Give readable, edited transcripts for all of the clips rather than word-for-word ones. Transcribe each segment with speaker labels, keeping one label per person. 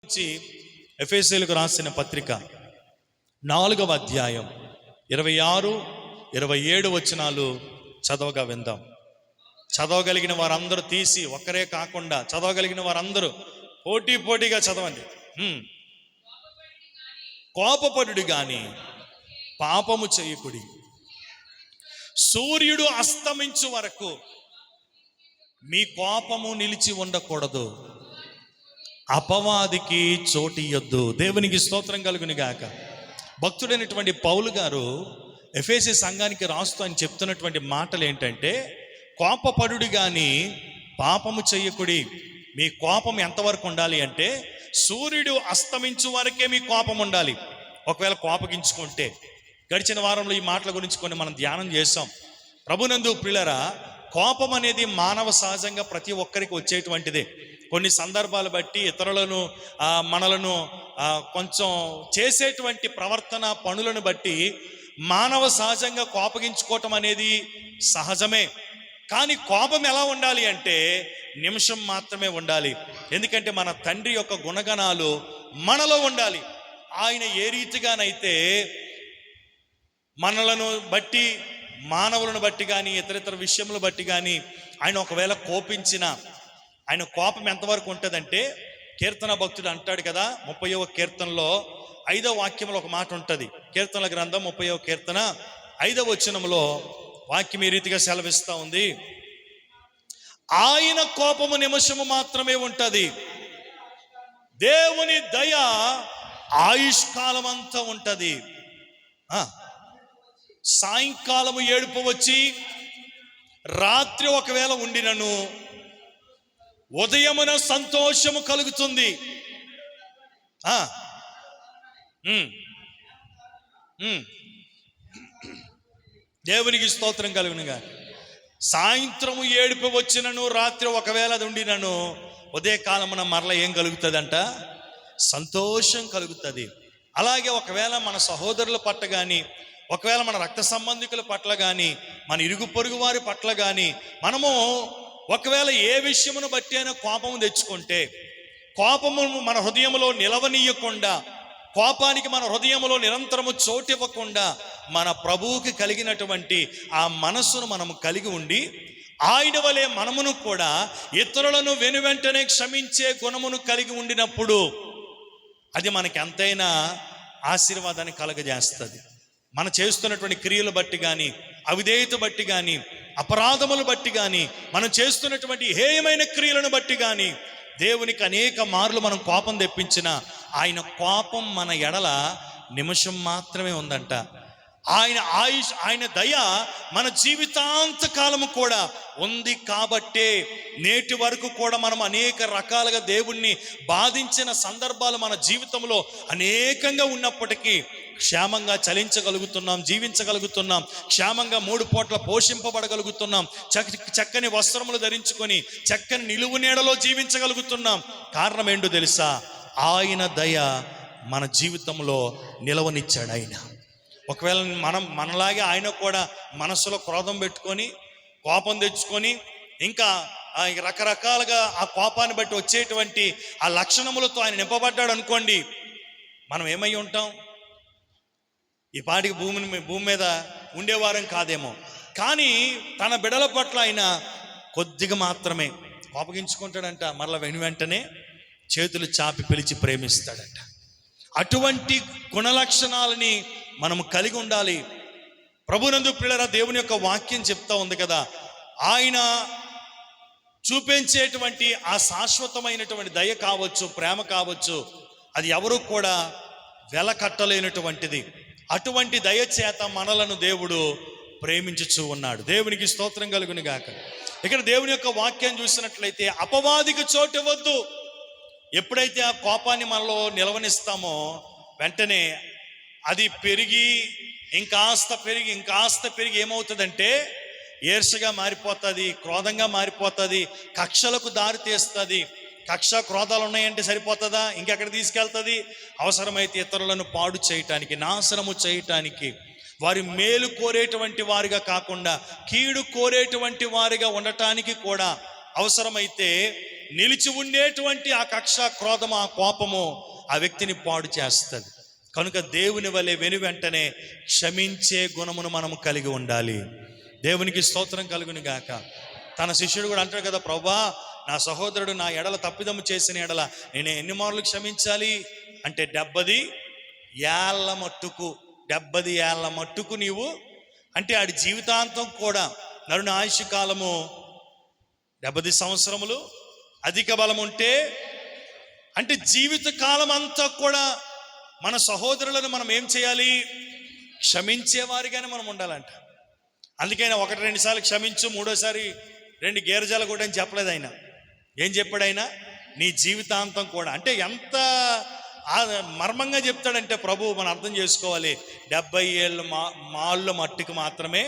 Speaker 1: నుంచి ఎఫెసీయులకు రాసిన పత్రిక 4వ అధ్యాయం 26, 27 వచనాలు చదవగా విందాం. చదవగలిగిన వారందరూ తీసి, ఒక్కరే కాకుండా చదవగలిగిన వారందరూ పోటీగా చదవండి. కోపపడుడి గాని పాపము చేయకుడి, సూర్యుడు అస్తమించు వరకు మీ కోపము నిలిచి ఉండకూడదు, అపవాదికి చోటియొద్దు. దేవునికి స్తోత్రం కలుగును గాక. భక్తుడైనటువంటి పౌలు గారు ఎఫెసీ సంఘానికి రాస్తూ అని చెప్తున్నటువంటి మాటలు ఏంటంటే, కోపపడుడి గాని పాపము చెయ్యకుడి. మీ కోపం ఎంతవరకు ఉండాలి అంటే, సూర్యుడు అస్తమించు వరకే మీ కోపం ఉండాలి. ఒకవేళ కోపగించుకుంటే, గడిచిన వారంలో ఈ మాటల గురించి కొన్ని మనం ధ్యానం చేసాం. ప్రభునందు ప్రియులారా, కోపం అనేది మానవ సహజంగా ప్రతి ఒక్కరికి వచ్చేటువంటిదే. కొన్ని సందర్భాలు బట్టి ఇతరులను మనలను కొంచెం చేసేటువంటి ప్రవర్తన పనులను బట్టి మానవ సహజంగా కోపగించుకోవటం అనేది సహజమే. కానీ కోపం ఎలా ఉండాలి అంటే నిమిషం మాత్రమే ఉండాలి. ఎందుకంటే మన తండ్రి యొక్క గుణగణాలు మనలో ఉండాలి. ఆయన ఏ రీతిగానైతే మనలను బట్టి, మానవులను బట్టి కానీ ఇతరితర విషయములు బట్టి కానీ ఆయన ఒకవేళ కోపించిన, ఆయన కోపం ఎంతవరకు ఉంటుందంటే, కీర్తన భక్తుడు అంటాడు కదా, 30వ కీర్తనలో 5వ వాక్యంలో ఒక మాట ఉంటుంది. కీర్తనల గ్రంథం 30వ కీర్తన 5వ వచనంలో వాక్యం ఈ రీతిగా సెలవిస్తూ ఉంది, ఆయన కోపము నిమిషము మాత్రమే ఉంటుంది, దేవుని దయ ఆయుష్కాలం అంతా ఉంటుంది. సాయంకాలము ఏడుపు వచ్చి రాత్రి ఒకవేళ ఉండినను ఉదయమున సంతోషము కలుగుతుంది. దేవునికి స్తోత్రం కలుగునుగా. సాయంత్రము ఏడుపు వచ్చినను రాత్రి ఒకవేళ అది ఉండినను ఉదయకాలమున మరల ఏం కలుగుతుందంట? సంతోషం కలుగుతుంది. అలాగే ఒకవేళ మన సహోదరుల పట్ల కానీ, ఒకవేళ మన రక్త సంబంధికుల పట్ల కానీ, మన ఇరుగు పొరుగు వారి పట్ల కానీ మనము ఒకవేళ ఏ విషయమును బట్టి అయినా కోపము తెచ్చుకుంటే, కోపము మన హృదయంలో నిలవనీయకుండా, కోపానికి మన హృదయంలో నిరంతరము చోటివ్వకుండా మన ప్రభువుకి కలిగినటువంటి ఆ మనస్సును మనము కలిగి ఉండి, ఆయన వలె మనమును కూడా ఇతరులను వెనువెంటనే క్షమించే గుణమును కలిగి ఉండినప్పుడు అది మనకి ఎంతైనా ఆశీర్వాదాన్ని కలగజేస్తుంది. మనం చేస్తున్నటువంటి క్రియలు బట్టి కానీ, అవిధేయత బట్టి కానీ, అపరాధములు బట్టి కానీ, మనం చేస్తున్నటువంటి హేయమైన క్రియలను బట్టి కానీ దేవునికి అనేక మార్లు మనం కోపం తెప్పించిన ఆయన కోపం మన ఎడల నిమిషం మాత్రమే ఉందంట. ఆయన దయ మన జీవితాంత కాలము కూడా ఉంది. కాబట్టే నేటి వరకు కూడా మనం అనేక రకాలుగా దేవుణ్ణి బాధించిన సందర్భాలు మన జీవితంలో అనేకంగా ఉన్నప్పటికీ క్షేమంగా చలించగలుగుతున్నాం, జీవించగలుగుతున్నాం, క్షేమంగా 3 పూట్ల పోషింపబడగలుగుతున్నాం, చక్కని వస్త్రములు ధరించుకొని చక్కని నిలువు నీడలో జీవించగలుగుతున్నాం. కారణం ఏంటో తెలుసా? ఆయన దయ మన జీవితంలో నిలవనిచ్చాడు. ఆయన ఒకవేళ మనలాగే ఆయన కూడా మనసులో క్రోధం పెట్టుకొని, కోపం తెచ్చుకొని, ఇంకా రకరకాలుగా ఆ కోపాన్ని బట్టి వచ్చేటువంటి ఆ లక్షణములతో ఆయన నింపబడ్డాడు అనుకోండి, మనం ఏమై ఉంటాం? ఈ పాటికి భూమి మీద ఉండేవారం కాదేమో. కానీ తన బిడల పట్ల ఆయన కొద్దిగా మాత్రమే కోపగించుకుంటాడంట, మరలా వెంటనే చేతులు చాపి పిలిచి ప్రేమిస్తాడంట. అటువంటి గుణలక్షణాలని మనము కలిగి ఉండాలి. ప్రభునందు ప్రియులారా, దేవుని యొక్క వాక్యం చెప్తా ఉంది కదా, ఆయన చూపించేటువంటి ఆ శాశ్వతమైనటువంటి దయ కావచ్చు, ప్రేమ కావచ్చు, అది ఎవరు కూడా వెలకట్టలేనటువంటిది. అటువంటి దయ చేత మనలను దేవుడు ప్రేమించుచూ ఉన్నాడు. దేవునికి స్తోత్రం కలుగును గాక. ఇక్కడ దేవుని యొక్క వాక్యం చూసినట్లయితే, అపవాదికి చోటు ఇవ్వద్దు. ఎప్పుడైతే ఆ కోపాన్ని మనలో నిలవనిస్తామో వెంటనే అది పెరిగి ఇంకాస్త పెరిగి ఏమవుతుందంటే ఈర్ష్యగా మారిపోతుంది, క్రోధంగా మారిపోతుంది, కక్షలకు దారి తీస్తుంది. కక్ష క్రోధాలు ఉన్నాయంటే సరిపోతుందా? ఇంకెక్కడ తీసుకెళ్తుంది? అవసరమైతే ఇతరులను పాడు చేయటానికి, నాశనము చేయటానికి, వారి మేలు కోరేటువంటి వారిగా కాకుండా కీడు కోరేటువంటి వారిగా ఉండటానికి కూడా అవసరమైతే నిలిచి ఉండేటువంటి ఆ కక్ష, క్రోధము, ఆ కోపము ఆ వ్యక్తిని పాడు చేస్తుంది. కనుక దేవుని వలె వెనువెంటనే క్షమించే గుణమును మనము కలిగి ఉండాలి. దేవునికి స్తోత్రం కలుగును గాక. తన శిష్యుడు కూడా అంటాడు కదా, ప్రభువా నా సహోదరుడు నా ఎడల తప్పిదము చేసిన ఎడల నేను ఎన్ని మార్లు క్షమించాలి అంటే 70 ఏళ్ల మట్టుకు. 70 ఏళ్ల మట్టుకు నీవు అంటే ఆడి జీవితాంతం కూడా, నరుని ఆయుష్ కాలము 70 సంవత్సరములు, అధిక బలం ఉంటే అంటే జీవిత కాలం అంతా కూడా మన సహోదరులను మనం ఏం చేయాలి? క్షమించేవారిగానే మనం ఉండాలంట. అందుకైనా 1-2 సార్లు క్షమించు, మూడోసారి 2 గేరజాలు కూడా అని చెప్పలేదు ఆయన. ఏం చెప్పాడు ఆయన? నీ జీవితాంతం కూడా. అంటే ఎంత మర్మంగా చెప్తాడంటే ప్రభు, మనం అర్థం చేసుకోవాలి. 70 ఏళ్ళ మాళ్ళ మట్టుకు మాత్రమే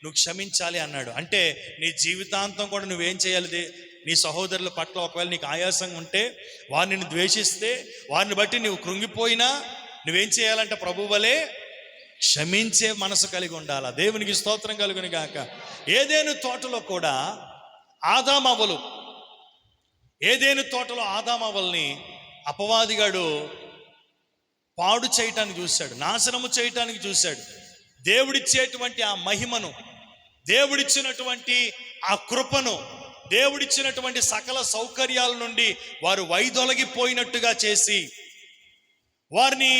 Speaker 1: నువ్వు క్షమించాలి అన్నాడు. అంటే నీ జీవితాంతం కూడా నువ్వేం చేయాలి? నీ సహోదరుల పట్ల ఒకవేళ నీకు ఆయాసంగా ఉంటే, వారిని ద్వేషిస్తే, వారిని బట్టి నువ్వు కృంగిపోయినా నువ్వేం చేయాలంటే ప్రభు వలె క్షమించే మనసు కలిగి ఉండాలి. దేవునికి స్తోత్రం కలుగును గాక. ఏదేను తోటలో కూడా ఏదేను తోటలో ఆదామవ్వల్ని అపవాదిగాడు పాడు చేయటానికి చూశాడు, నాశనము చేయటానికి చూశాడు. దేవుడిచ్చేటువంటి ఆ మహిమను, దేవుడిచ్చినటువంటి ఆ కృపను, దేవుడిచ్చినటువంటి సకల సౌకర్యాల నుండి వారు వైదొలగిపోయినట్టుగా చేసి, వారిని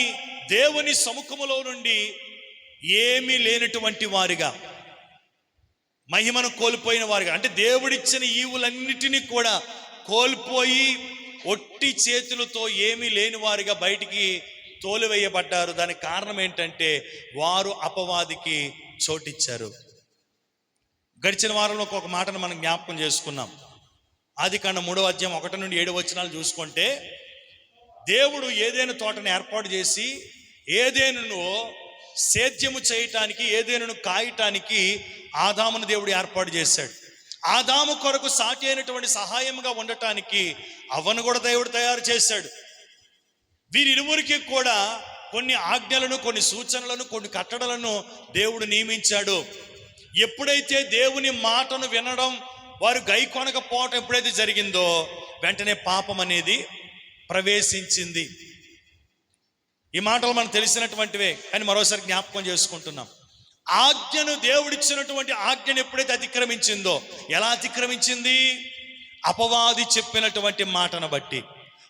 Speaker 1: దేవుని సముఖములో నుండి ఏమీ లేనటువంటి వారిగా, మహిమను కోల్పోయిన వారిగా, అంటే దేవుడిచ్చిన ఈవులన్నిటినీ కూడా కోల్పోయి ఒట్టి చేతులతో ఏమీ లేని వారిగా బయటికి తోలివేయబడ్డారు. దానికి కారణం ఏంటంటే వారు అపవాదికి చోటిచ్చారు. గడిచిన వారంలో ఒక మాటను మనం జ్ఞాపకం చేసుకున్నాం. ఆదికాండం 3వ అధ్యాయం 1 నుండి 7 వచనాలు చూసుకుంటే, దేవుడు ఏదైనా తోటను ఏర్పాటు చేసి ఏదైనాను సేద్యము చేయటానికి, ఏదైనాను కాయటానికి ఆదామును దేవుడు ఏర్పాటు చేశాడు. ఆదాము కొరకు సాటి అయినటువంటి సహాయంగా ఉండటానికి అవ్వను కూడా దేవుడు తయారు చేశాడు. వీరిరువురికి కూడా కొన్ని ఆజ్ఞలను, కొన్ని సూచనలను, కొన్ని కట్టడలను దేవుడు నియమించాడు. ఎప్పుడైతే దేవుని మాటను వినడం, వారు గైకొనకపోవటం ఎప్పుడైతే జరిగిందో వెంటనే పాపం అనేది ప్రవేశించింది. ఈ మాటలు మనకు తెలిసినటువంటివే, కానీ మరోసారి జ్ఞాపకం చేసుకుంటున్నాం. ఆజ్ఞను, దేవుడిచ్చినటువంటి ఆజ్ఞను ఎప్పుడైతే అతిక్రమించిందో, ఎలా అతిక్రమించింది? అపవాది చెప్పినటువంటి మాటను బట్టి.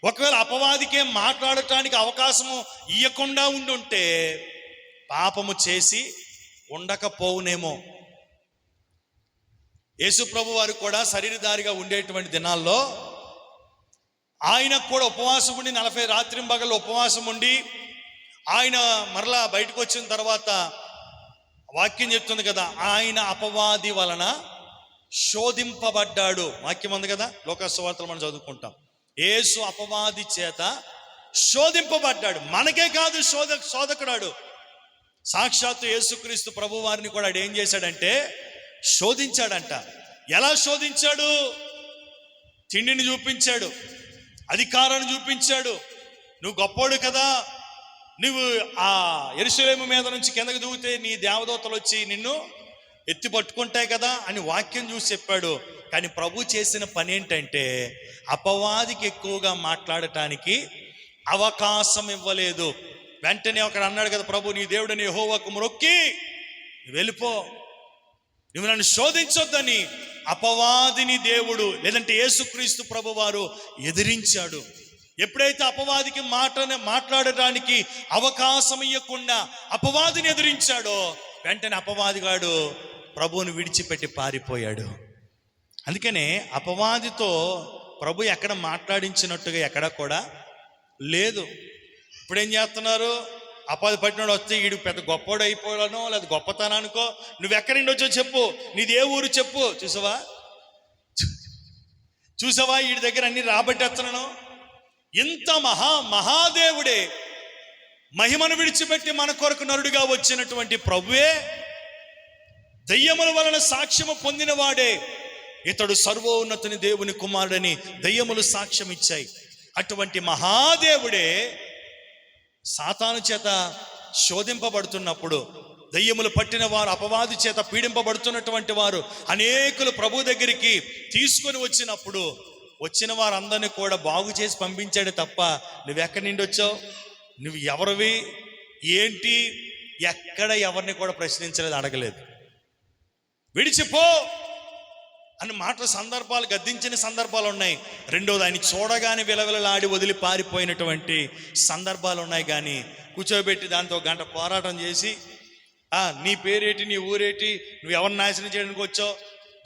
Speaker 1: ఒకవేళ అపవాదికే మాట్లాడటానికి అవకాశము ఇవ్వకుండా ఉండుంటే పాపము చేసి ఉండకపోవునేమో. యేసు ప్రభు వారు కూడా శరీరధారిగా ఉండేటువంటి దినాల్లో ఆయన కూడా ఉపవాసం ఉండి 40 రాత్రింబగళ్ళు ఉపవాసం ఉండి, ఆయన మరలా బయటకు వచ్చిన తర్వాత వాక్యం చెప్తుంది కదా, ఆయన అపవాది వలన శోధింపబడ్డాడు. వాక్యం ఉంది కదా, లోక సువార్తలు మనం చదువుకుంటాం. యేసు అపవాది చేత శోధింపబడ్డాడు. మనకే కాదు, శోధకుడాడు. సాక్షాత్తు యేసుక్రీస్తు ప్రభు వారిని కూడా ఏం చేశాడంటే శోధించాడంట. ఎలా శోధించాడు? తిండిని చూపించాడు, అధికారాన్ని చూపించాడు. నువ్వు గొప్పోడు కదా, నువ్వు ఆ యెరూషలేము మీద నుంచి కిందకి దూకితే నీ దేవదూతలు వచ్చి నిన్ను ఎత్తి పట్టుకుంటాయి కదా అని వాక్యం చూసి చెప్పాడు. కానీ ప్రభు చేసిన పని ఏంటంటే అపవాదికి ఎక్కువగా మాట్లాడటానికి అవకాశం ఇవ్వలేదు. వెంటనే ఒకడు అన్నాడు కదా, ప్రభు నీ దేవుడిని యెహోవాకు మొక్కి వెళ్ళిపో, నువ్వు నన్ను శోధించొద్దని అపవాదిని దేవుడు, లేదంటే యేసుక్రీస్తు ప్రభు వారు ఎదిరించాడు. ఎప్పుడైతే అపవాదికి మాట్లాడటానికి అవకాశం ఇవ్వకుండా అపవాదిని ఎదిరించాడో వెంటనే అపవాదిగాడు ప్రభువుని విడిచిపెట్టి పారిపోయాడు. అందుకనే అపవాదితో ప్రభు ఎక్కడ మాట్లాడించినట్టుగా ఎక్కడ కూడా లేదు. ఇప్పుడేం చేస్తున్నారు? అపవాది పట్టినోడు వస్తే వీడు పెద్ద గొప్పోడు అయిపోయానో లేదా గొప్పతనానికో, నువ్వెక్కడి నుండి వచ్చో చెప్పు, నీది ఏ ఊరు చెప్పు. చూసావా వీడి దగ్గర అన్ని రాబట్టేస్తున్నాను. ఇంత మహాదేవుడే, మహిమను విడిచిపెట్టి మన కొరకు నరుడిగా వచ్చినటువంటి ప్రభువే, దయ్యముల వలన సాక్ష్యము పొందిన వాడే, ఇతడు సర్వోన్నతుని దేవుని కుమారుడని దయ్యములు సాక్ష్యం ఇచ్చాయి. అటువంటి మహాదేవుడే సాతాను చేత శోధింపబడుతున్నప్పుడు, దయ్యములు పట్టిన వారు అపవాది చేత పీడింపబడుతున్నటువంటి వారు అనేకులు ప్రభు దగ్గరికి తీసుకొని వచ్చినప్పుడు వచ్చిన వారందరినీ కూడా బాగు చేసి పంపించాడు తప్ప నువ్వెక్కడి నుండి వచ్చావు, నువ్వు ఎవరివి, ఏంటి, ఎక్కడ ఎవరిని కూడా ప్రశ్నించలేదు, అడగలేదు. విడిచిపో అని మాటల సందర్భాలు, గద్దించిన సందర్భాలు ఉన్నాయి. రెండోది, ఆయన చూడగానే విలవిలలాడి వదిలి పారిపోయినటువంటి సందర్భాలు ఉన్నాయి. కానీ కూర్చోబెట్టి దాంతో గంట పోరాటం చేసి, నీ పేరేటి, నీ ఊరేటి, నువ్వు ఎవరిని నాశనం చేయడానికి వచ్చావు,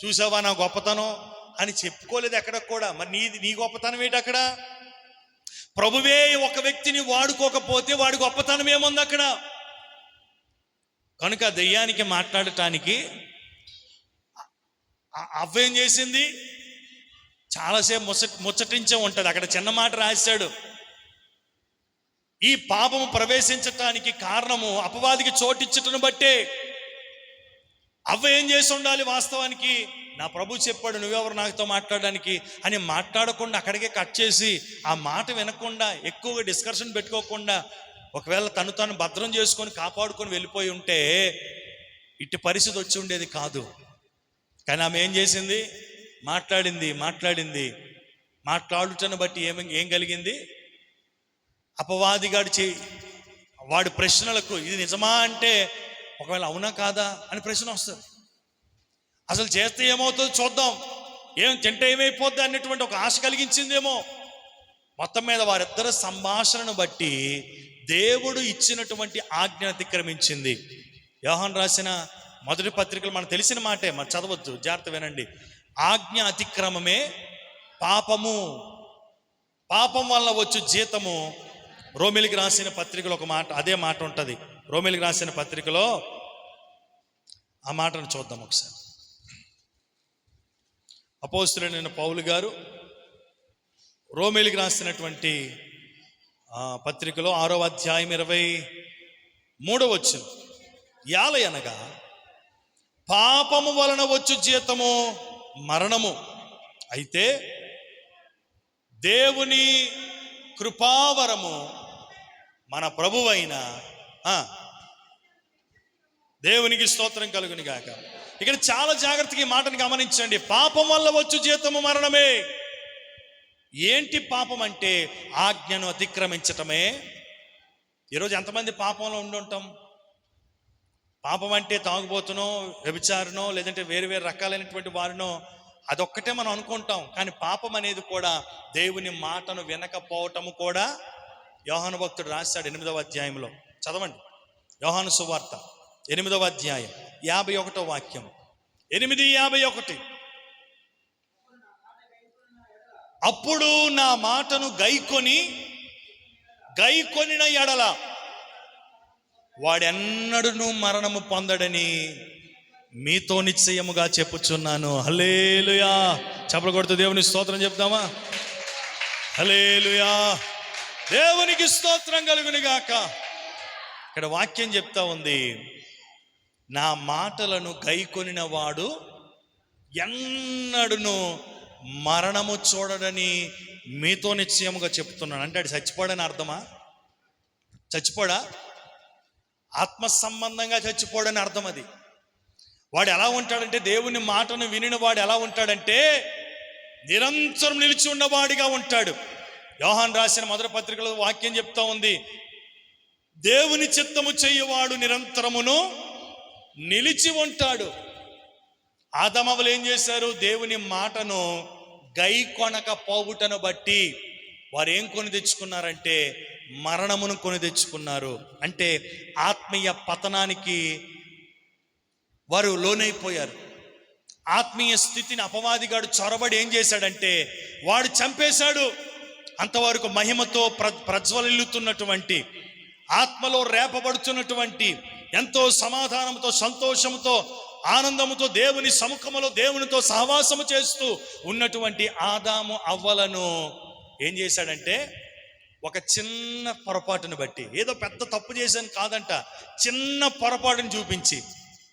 Speaker 1: చూసావా నా గొప్పతనం అని చెప్పుకోలేదు ఎక్కడ కూడా. మరి నీ గొప్పతనం ఏంటి అక్కడ? ప్రభువే ఒక వ్యక్తిని వాడుకోకపోతే వాడి గొప్పతనం ఏముంది అక్కడ? కనుక దెయ్యానికి మాట్లాడటానికి అవ్వేం చేసింది? చాలాసేపు ముచ్చటించే ఉంటుంది. అక్కడ చిన్న మాట రాశాడు, ఈ పాపము ప్రవేశించటానికి కారణము అపవాదికి చోటిచ్చటను బట్టే. అవ్వ ఏం చేసి ఉండాలి? వాస్తవానికి నా ప్రభు చెప్పాడు, నువ్వెవరు నాతో మాట్లాడడానికి అని మాట్లాడకుండా అక్కడికే కట్ చేసి ఆ మాట వినకుండా ఎక్కువగా డిస్కషన్ పెట్టుకోకుండా ఒకవేళ తను భద్రం చేసుకొని కాపాడుకొని వెళ్ళిపోయి ఉంటే ఇట్టి పరిస్థితి వచ్చి ఉండేది కాదు. కానీ ఆమె ఏం చేసింది? మాట్లాడింది. మాట్లాడుటను బట్టి ఏం కలిగింది? అపవాదిగాడు వాడి ప్రశ్నలకు ఇది నిజమా అంటే ఒకవేళ అవునా కాదా అని ప్రశ్న వస్తుంది. అసలు చేస్తే ఏమవుతుందో చూద్దాం, ఏం తింటే ఏమైపోద్ది అన్నటువంటి ఒక ఆశ కలిగించిందేమో. మొత్తం మీద వారిద్దరి సంభాషణను బట్టి దేవుడు ఇచ్చినటువంటి ఆజ్ఞ అతిక్రమించింది. యోహాను రాసిన మొదటి పత్రికలు మనకు తెలిసిన మాటే, మనం చదవద్దు, జాగ్రత్త వినండి. ఆజ్ఞ అతిక్రమమే పాపము, పాపం వల్ల వచ్చు జీతము. రోమిలికి రాసిన పత్రికలో ఒక మాట, అదే మాట ఉంటుంది. రోమిలికి రాసిన పత్రికలో ఆ మాటను చూద్దాం ఒకసారి. అపోస్తలుడైన పౌలు గారు రోమిలికి రాసినటువంటి పత్రికలో 6వ అధ్యాయం 23వ వచనం, యాలయనగా పాపము వలన వచ్చు జీతము మరణము, అయితే దేవుని కృపావరము మన ప్రభువైన దేవునికి స్తోత్రం కలుగును గాక. ఇక్కడ చాలా జాగ్రత్తగా ఈ మాటను గమనించండి. పాపం వల్ల వచ్చు జీతము మరణమే. ఏంటి పాపం అంటే? ఆజ్ఞను అతిక్రమించటమే. ఈరోజు ఎంతమంది పాపంలో ఉండుంటాం? పాపం అంటే తాగుబోతునో, వ్యభిచారనో, లేదంటే వేరు వేరు రకాలైనటువంటి వారినో, అదొక్కటే మనం అనుకుంటాం. కానీ పాపం అనేది కూడా దేవుని మాటను వినకపోవటము కూడా. యోహాను భక్తుడు రాశాడు 8వ అధ్యాయంలో, చదవండి. యోహాను సువార్త 8వ అధ్యాయం 51వ వాక్యం, 8:51. అప్పుడు నా మాటను గైకొనిన ఎడల వాడెన్నడూ మరణము పొందడని మీతో నిశ్చయముగా చెప్పుచున్నాను. హల్లెలూయా. చప్పలు కొడుతూ దేవుని స్తోత్రం చెప్తామా? హల్లెలూయా. దేవునికి స్తోత్రం కలుగును గాక. ఇక్కడ వాక్యం చెప్తా ఉంది, నా మాటలను గైకొనిన వాడు ఎన్నడూ మరణము చూడడని మీతో నిశ్చయముగా చెప్తున్నాను. అంటే అది చచ్చిపోడని అర్థమా? చచ్చిపోడా? ఆత్మ సంబంధంగా చచ్చిపోడని అర్థం. అది వాడు ఎలా ఉంటాడంటే, దేవుని మాటను వినిన వాడు ఎలా ఉంటాడంటే నిరంతరం నిలిచి ఉన్నవాడిగా ఉంటాడు. యోహాను రాసిన మొదటి పత్రికలో వాక్యం చెప్తా ఉంది, దేవుని చిత్తము చెయ్యవాడు నిరంతరమును నిలిచి ఉంటాడు. ఆదామవులు ఏం చేశారు? దేవుని మాటను గైకొనకపోవుటను బట్టి వారు ఏం కొని తెచ్చుకున్నారంటే మరణమును కొని తెచ్చుకున్నారు. అంటే ఆత్మీయ పతనానికి వారు లోనైపోయారు. ఆత్మీయ స్థితిని అపవాదిగాడు చొరబడి ఏం చేశాడంటే వాడు చంపేశాడు. అంతవరకు మహిమతో ప్రజ్వలిల్లుతున్నటువంటి, ఆత్మలో రేపబడుతున్నటువంటి, ఎంతో సమాధానంతో, సంతోషంతో, ఆనందముతో దేవుని సముఖములో దేవునితో సహవాసము చేస్తూ ఉన్నటువంటి ఆదాము అవ్వలను ఏం చేశాడంటే ఒక చిన్న పొరపాటును బట్టి, ఏదో పెద్ద తప్పు చేశాను కాదంట, చిన్న పొరపాటును చూపించి,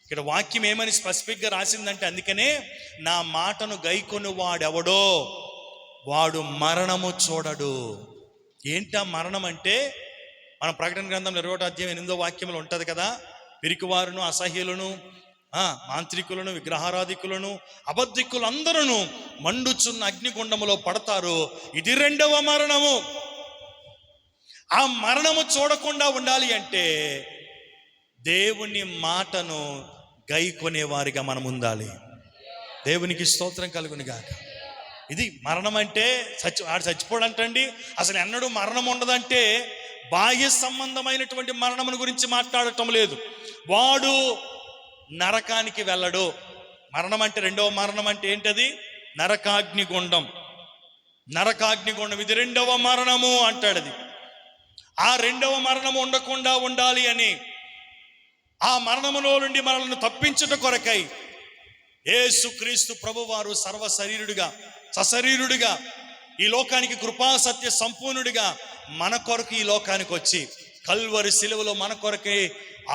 Speaker 1: ఇక్కడ వాక్యం ఏమని స్పెసిఫిక్గా రాసిందంటే, అందుకనే నా మాటను గైకొని వాడెవడో వాడు మరణము చూడడు. ఏంటా మరణం అంటే? మన ప్రకటన గ్రంథంలో 20వ అధ్యాయం 8వ వాక్యంలో ఉంటుంది కదా, పిరికివారును, అసహ్యులను, మాంత్రికులను, విగ్రహారాధికులను, అబద్ధికులు అందరూ మండుచున్న అగ్నిగుండములో పడతారు. ఇది రెండవ మరణము. ఆ మరణము చూడకుండా ఉండాలి అంటే దేవుని మాటను గైకొనేవారిగా మనం ఉండాలి. దేవునికి స్తోత్రం కలుగునుగాక. ఇది మరణం అంటే ఆడు చచ్చిపోడంటండి. అసలు ఎన్నడూ మరణం ఉండదంటే బాహ్య సంబంధమైనటువంటి మరణమును గురించి మాట్లాడటం లేదు. వాడు నరకానికి వెళ్ళడు. మరణం అంటే రెండవ మరణం అంటే ఏంటది? నరకాగ్నిగుండం. నరకాగ్నిగుండం ఇది రెండవ మరణము అంటాడు. అది ఆ రెండవ మరణము ఉండకుండా ఉండాలి అని, ఆ మరణములో నుండి మనల్ని తప్పించుట కొరకై యేసుక్రీస్తు ప్రభువారు సర్వశరీరుడిగా, సశరీరుడిగా ఈ లోకానికి కృపా సత్య సంపూర్ణుడిగా మన కొరకు ఈ లోకానికి వచ్చి కల్వరి శిలువలో మన కొరకే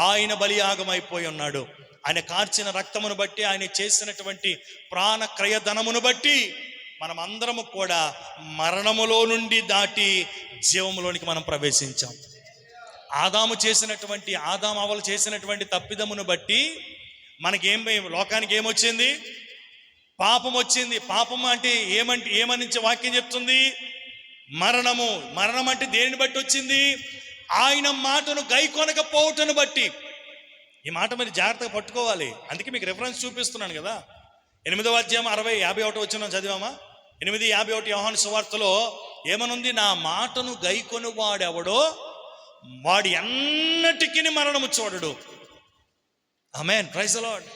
Speaker 1: ఆయన బలియాగమైపోయి ఉన్నాడు. ఆయన కార్చిన రక్తమును బట్టి, ఆయన చేసినటువంటి ప్రాణ క్రయధనమును బట్టి మనం అందరము కూడా మరణములో నుండి దాటి జీవములోనికి మనం ప్రవేశించాం. ఆదాము అవ్వలు చేసినటువంటి తప్పిదమును బట్టి మనకేం, లోకానికి ఏమొచ్చింది? పాపం వచ్చింది. పాపం అంటే ఏమని వాక్యం చెప్తుంది? మరణము. మరణం అంటే దేనిని బట్టి వచ్చింది? ఆయన మాటను గైకొనకపోవటను బట్టి. ఈ మాట మరి జాగ్రత్తగా పట్టుకోవాలి. అందుకే మీకు రెఫరెన్స్ చూపిస్తున్నాను కదా. 8వ అధ్యాయం 51 వచ్చిన చదివామా? 8:51 యోహాను సువార్తలో ఏమనుంది? నా మాటను గైకొని వాడెవడో వాడు ఎన్నటికీ మరణము చూడడు. ఆమేన్, ప్రైజ్ ది లార్డ్.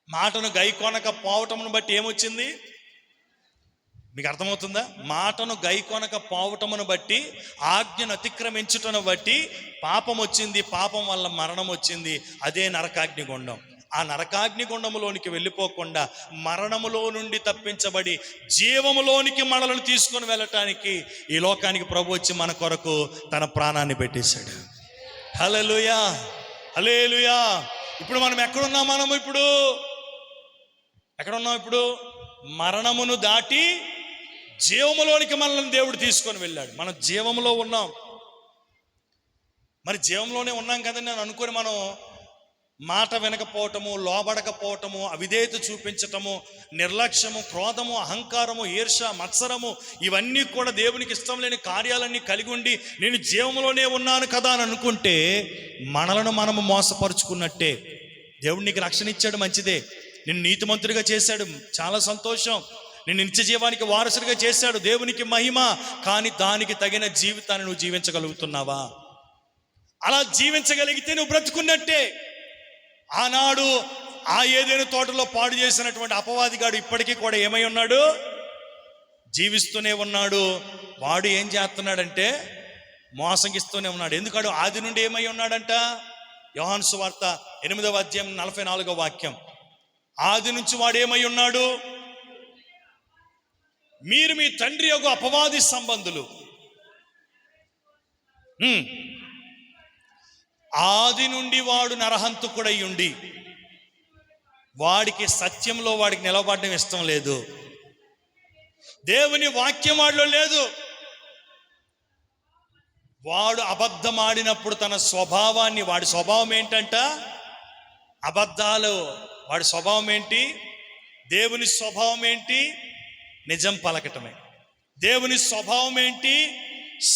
Speaker 1: మాటను గైకొనకపోవటమును బట్టి ఏమొచ్చింది? మీకు అర్థమవుతుందా? మాటను గైకొనకపోవటమును బట్టి, ఆజ్ఞను అతిక్రమించుటను బట్టి పాపం వచ్చింది. పాపం వల్ల మరణం వచ్చింది. అదే నరకాగ్నిగుండం. ఆ నరకాగ్నిగుండములోనికి వెళ్ళిపోకుండా మరణములో నుండి తప్పించబడి జీవములోనికి మనలను తీసుకొని వెళ్ళటానికి ఈ లోకానికి ప్రభు వచ్చి మన కొరకు తన ప్రాణాన్ని పెట్టేశాడు. హల్లెలూయా, హల్లెలూయా. ఇప్పుడు మనం ఎక్కడున్నాం? మనము ఇప్పుడు ఎక్కడున్నాం? ఇప్పుడు మరణమును దాటి జీవములోనికి మనల్ని దేవుడు తీసుకొని వెళ్ళాడు. మనం జీవములో ఉన్నాం. మరి జీవంలోనే ఉన్నాం కదండి నేను అనుకుని మనం మాట వినకపోవటము, లోబడకపోవటము, అవిధేయత చూపించటము, నిర్లక్ష్యము, క్రోధము, అహంకారము, ఈర్ష, మత్సరము, ఇవన్నీ కూడా దేవునికి ఇష్టం లేని కార్యాలన్నీ కలిగి ఉండి నేను జీవంలోనే ఉన్నాను కదా అని అనుకుంటే మనలను మనము మోసపరుచుకున్నట్టే. దేవుడు నీకు రక్షణ ఇచ్చాడు, మంచిదే. నిన్ను నీతిమంతుడిగా చేశాడు, చాలా సంతోషం. నిన్ను నిత్య జీవానికి వారసుడిగా చేశాడు, దేవునికి మహిమ. కానీ దానికి తగిన జీవితాన్ని నువ్వు జీవించగలుగుతున్నావా? అలా జీవించగలిగితే నువ్వు బ్రతుకున్నట్టే. ఆనాడు ఆ ఏదైనా తోటలో పాడు చేసినటువంటి అపవాదిగాడు ఇప్పటికీ కూడా ఏమై ఉన్నాడు? జీవిస్తూనే ఉన్నాడు. వాడు ఏం చేస్తున్నాడంటే మోసగిస్తూనే ఉన్నాడు. ఎందుకాడు ఆది నుండి ఏమై ఉన్నాడంట? యోహాను సువార్త 8వ అధ్యాయం 44వ వాక్యం. ఆది నుంచి వాడు ఏమై ఉన్నాడు? మీరు మీ తండ్రి యొక్క అపవాది సంబంధులు. ఆది నుండి వాడు నరహంతకుడై ఉండి వాడికి సత్యంలో వాడికి నిలబడడం ఇష్టం లేదు. దేవుని వాక్యం వాడిలో లేదు. వాడు అబద్ధం ఆడినప్పుడు తన స్వభావాన్ని, వాడి స్వభావం ఏంటంట? అబద్ధాలు. వాడి స్వభావం ఏంటి? దేవుని స్వభావం ఏంటి? నిజం పలకటమే. దేవుని స్వభావం ఏంటి?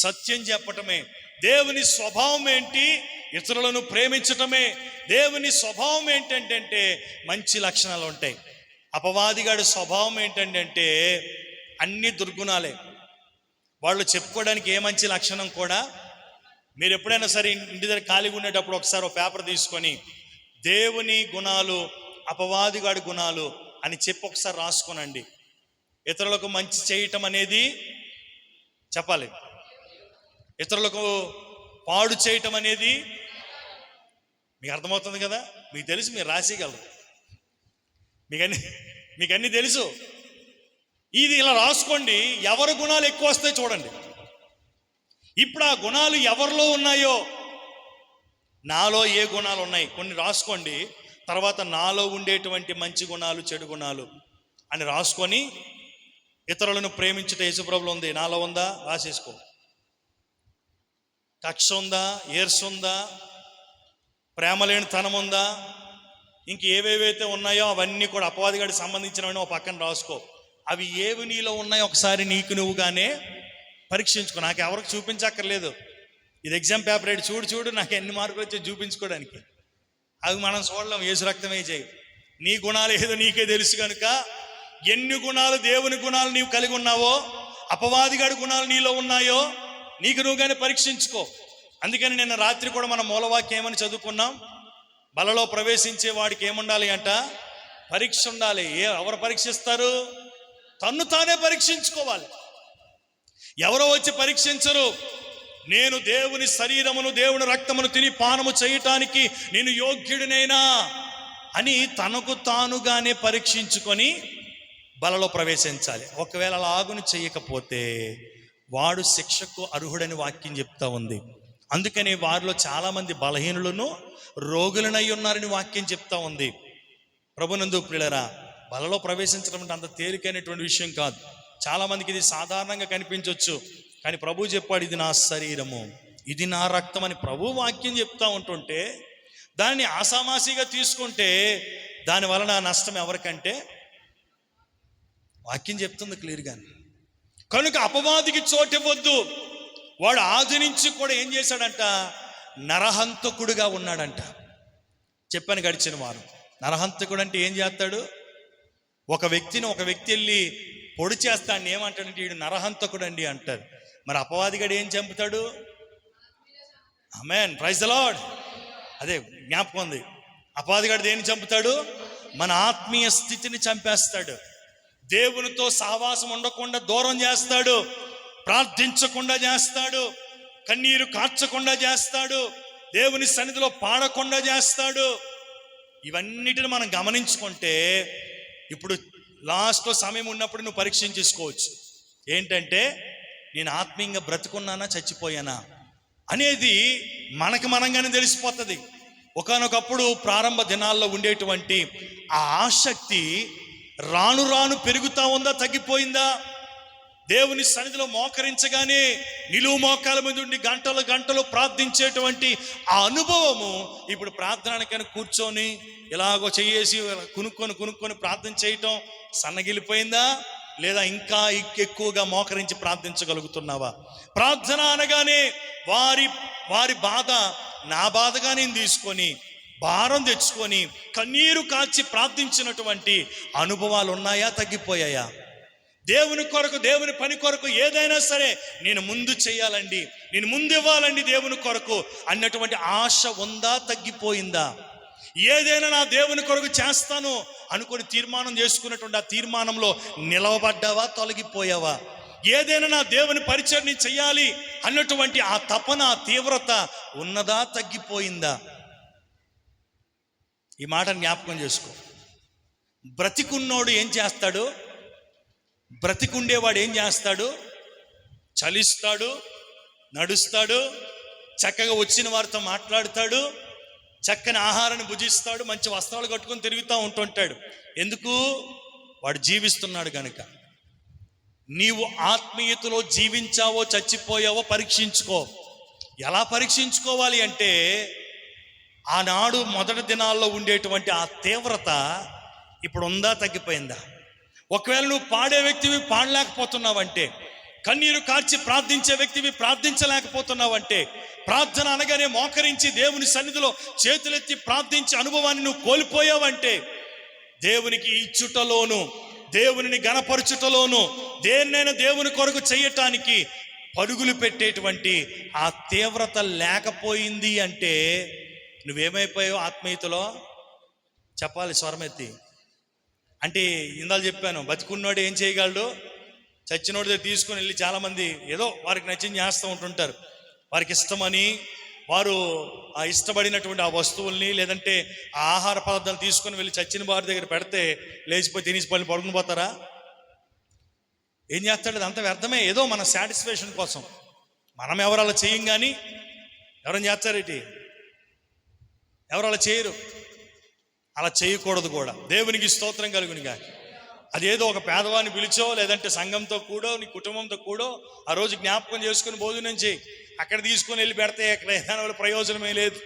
Speaker 1: సత్యం చెప్పటమే. దేవుని స్వభావం ఏంటి? ఇతరులను ప్రేమించటమే. దేవుని స్వభావం ఏంటంటే మంచి లక్షణాలు ఉంటాయి. అపవాదిగాడి స్వభావం ఏంటంటే అన్ని దుర్గుణాలే. వాళ్ళు చెప్పుకోవడానికి ఏ మంచి లక్షణం కూడా. మీరు ఎప్పుడైనా సరే ఇంటి దగ్గర ఖాళీగా ఉండేటప్పుడు ఒకసారి ఒక పేపర్ తీసుకొని దేవుని గుణాలు, అపవాదిగాడి గుణాలు అని చెప్పి ఒకసారి రాసుకోనండి. ఇతరులకు మంచి చేయటం అనేది చెప్పాలి. ఇతరులకు పాడు చేయటం అనేది మీకు అర్థమవుతుంది కదా. మీకు తెలుసు, మీరు రాసేయగలరు. మీకన్నీ తెలుసు. ఇది ఇలా రాసుకోండి. ఎవరి గుణాలు ఎక్కువ వస్తాయి చూడండి. ఇప్పుడు ఆ గుణాలు ఎవరిలో ఉన్నాయో, నాలో ఏ గుణాలు ఉన్నాయి కొన్ని రాసుకోండి. తర్వాత నాలో ఉండేటువంటి మంచి గుణాలు, చెడు గుణాలు అని రాసుకొని ఇతరులను ప్రేమించుట యేసుప్రభులో ఉంది, నాలో ఉందా రాసేసుకో. కక్ష ఉందా, ఈర్ష ఉందా, ప్రేమ లేని తనం ఉందా, ఇంక ఏవేవైతే ఉన్నాయో అవన్నీ కూడా అపవాదిగాడికి సంబంధించినవన్నీ ఒక పక్కన రాసుకో. అవి ఏవి నీలో ఉన్నాయో ఒకసారి నీకు నువ్వుగానే పరీక్షించుకో. నాకు ఎవరికి చూపించక్కర్లేదు. ఇది ఎగ్జామ్ పేపర్ ఏంటి చూడు నాకు ఎన్ని మార్కులు వచ్చి చూపించుకోవడానికి. అవి మనం చూడలేం, యేసు రక్తమే చేయి. నీ గుణాలు ఏదో నీకే తెలుసు కనుక ఎన్ని గుణాలు, దేవుని గుణాలు నీవు కలిగి ఉన్నావో, అపవాదిగాడి గుణాలు నీలో ఉన్నాయో నీకు నువ్వుగానే పరీక్షించుకో. అందుకని నిన్న రాత్రి కూడా మనం మూలవాక్యం ఏమని చదువుకున్నాం? బలలో ప్రవేశించే వాడికి ఏముండాలి అంట? పరీక్ష ఉండాలి. ఎవరు పరీక్షిస్తారు? తన్ను తానే పరీక్షించుకోవాలి. ఎవరో వచ్చి పరీక్షించరు. నేను దేవుని శరీరమును దేవుని రక్తమును తిని పానము చేయటానికి నేను యోగ్యుడినైనా అని తనకు తానుగానే పరీక్షించుకొని బలలో ప్రవేశించాలి. ఒకవేళ అలాగును చేయకపోతే వాడు శిక్షకు అర్హుడని వాక్యం చెప్తా ఉంది. అందుకని వారిలో చాలామంది బలహీనులను రోగులనై ఉన్నారని వాక్యం చెప్తా ఉంది. ప్రభునందు ప్రియులారా, బలలో ప్రవేశించడం అంటే అంత తేలికైనటువంటి విషయం కాదు. చాలామందికి ఇది సాధారణంగా కనిపించవచ్చు. కానీ ప్రభు చెప్పాడు, ఇది నా శరీరము, ఇది నా రక్తం అని ప్రభు వాక్యం చెప్తా ఉంటుంటే దాన్ని ఆసామాసిగా తీసుకుంటే దాని వలన నష్టం ఎవరికంటే వాక్యం చెప్తుంది క్లియర్గా. కనుక అపవాదికి చోటివ్వద్దు. వాడు ఆది నుంచి కూడా ఏం చేశాడంట? నరహంతకుడుగా ఉన్నాడంట. చెప్పాను గడిచిన వారం. నరహంతకుడు అంటే ఏం చేస్తాడు? ఒక వ్యక్తి వెళ్ళి పొడి చేస్తాడు, ఏమంటాడంటే వీడు నరహంతకుడు అండి అంటారు. మరి అపవాదిగాడు ఏం చంపుతాడు? ఆమేన్, ప్రైజ్ ది లార్డ్. అదే జ్ఞాపకం ఉంది. అపవాదిగాడు దేన్ని చంపుతాడు? మన ఆత్మీయ స్థితిని చంపేస్తాడు. దేవునితో సహవాసం ఉండకుండా దూరం చేస్తాడు, ప్రార్థించకుండా చేస్తాడు, కన్నీరు కార్చకుండా చేస్తాడు, దేవుని సన్నిధిలో పాడకుండా చేస్తాడు. ఇవన్నిటిని మనం గమనించుకుంటే ఇప్పుడు లాస్ట్లో సమయం ఉన్నప్పుడు నువ్వు పరీక్షించేసుకోవచ్చు. ఏంటంటే నేను ఆత్మీయంగా బ్రతుకున్నానా చచ్చిపోయానా అనేది మనకు మనంగానే తెలిసిపోతుంది. ఒకానొకప్పుడు ప్రారంభ దినాల్లో ఉండేటువంటి ఆ ఆసక్తి రాను రాను పెరుగుతా ఉందా, తగ్గిపోయిందా? దేవుని సన్నిధిలో మోకరించగానే నిలువు మోకాల మీద ఉండి గంటలు గంటలు ప్రార్థించేటువంటి ఆ అనుభవము ఇప్పుడు ప్రార్థనకని కూర్చొని ఇలాగో చెయ్యేసి కునుక్కొని ప్రార్థన చేయటం సన్నగిలిపోయిందా? లేదా ఇంకా ఎక్కువగా మోకరించి ప్రార్థించగలుగుతున్నావా? ప్రార్థన అనగానే వారి బాధ నా బాధగా నేను తీసుకొని భారం తెచ్చుకొని కన్నీరు కాచి ప్రార్థించినటువంటి అనుభవాలు ఉన్నాయా, తగ్గిపోయాయా? దేవుని కొరకు, దేవుని పని కొరకు ఏదైనా సరే నేను ముందు చేయాలండి, నేను ముందు ఇవ్వాలండి దేవుని కొరకు అన్నటువంటి ఆశ ఉందా, తగ్గిపోయిందా? ఏదైనా నా దేవుని కొరకు చేస్తాను అనుకొని తీర్మానం చేసుకున్నటువంటి ఆ తీర్మానంలో నిలవబడ్డావా, తొలగిపోయావా? ఏదైనా నా దేవుని పరిచర్ని చెయ్యాలి అన్నటువంటి ఆ తపన, ఆ తీవ్రత ఉన్నదా, తగ్గిపోయిందా? ఈ మాట జ్ఞాపకం చేసుకో. బ్రతికున్నోడు ఏం చేస్తాడు? బ్రతికుండేవాడు ఏం చేస్తాడు? చలిస్తాడు, నడుస్తాడు, చక్కగా వచ్చిన వారితో మాట్లాడతాడు, చక్కని ఆహారాన్ని భుజిస్తాడు, మంచి వస్త్రాలు కట్టుకొని తిరుగుతూ ఉంటుంటాడు. ఎందుకు? వాడు జీవిస్తున్నాడు కనుక. నీవు ఆత్మీయతలో జీవించావో చచ్చిపోయావో పరీక్షించుకో. ఎలా పరీక్షించుకోవాలి అంటే ఆనాడు మొదటి దినాల్లో ఉండేటువంటి ఆ తీవ్రత ఇప్పుడు ఉందా, తగ్గిపోయిందా? ఒకవేళ నువ్వు పాడే వ్యక్తివి పాడలేకపోతున్నావంటే, కన్నీరు కార్చి ప్రార్థించే వ్యక్తివి ప్రార్థించలేకపోతున్నావంటే, ప్రార్థన అనగానే మోకరించి దేవుని సన్నిధిలో చేతులెత్తి ప్రార్థించే అనుభవాన్ని నువ్వు కోల్పోయావంటే, దేవునికి ఇచ్చుటలోను దేవునిని గణపరచుటలోను దేన్నైనా దేవుని కొరకు చేయటానికి పరుగులు పెట్టేటువంటి ఆ తీవ్రత లేకపోయింది అంటే నువ్వేమైపోయావు ఆత్మీయతలో? చెప్పాలి స్వరమెత్తి. అంటే ఇందాక చెప్పాను, బతికున్నోడు ఏం చేయగలడు? చచ్చినోడి దగ్గర తీసుకుని వెళ్ళి చాలామంది ఏదో వారికి నచ్చింది చేస్తూ ఉంటుంటారు. వారికి ఇష్టమని వారు ఆ ఇష్టపడినటువంటి ఆ వస్తువుల్ని లేదంటే ఆ ఆహార పదార్థాలు తీసుకొని వెళ్ళి చచ్చిన వారి దగ్గర పెడితే లేచిపోయి తినేసి పడుకుని పోతారా? ఏం చేస్తాడు? అది అంత వ్యర్థమే. ఏదో మన సాటిస్ఫాక్షన్ కోసం. మనం ఎవరు అలా చేయం, కానీ ఎవరైనా చేస్తారేంటి? ఎవరు అలా చేయరు. అలా చేయకూడదు కూడా. దేవునికి స్తోత్రం కలుగును గాక. అదేదో ఒక పేదవాడిని పిలిచో లేదంటే సంఘంతో కూడో నీ కుటుంబంతో కూడో ఆ రోజు జ్ఞాపకం చేసుకుని భోజనం చేయి. అక్కడ తీసుకొని వెళ్ళి పెడితే ఎక్కడ ప్రయోజనమే లేదు.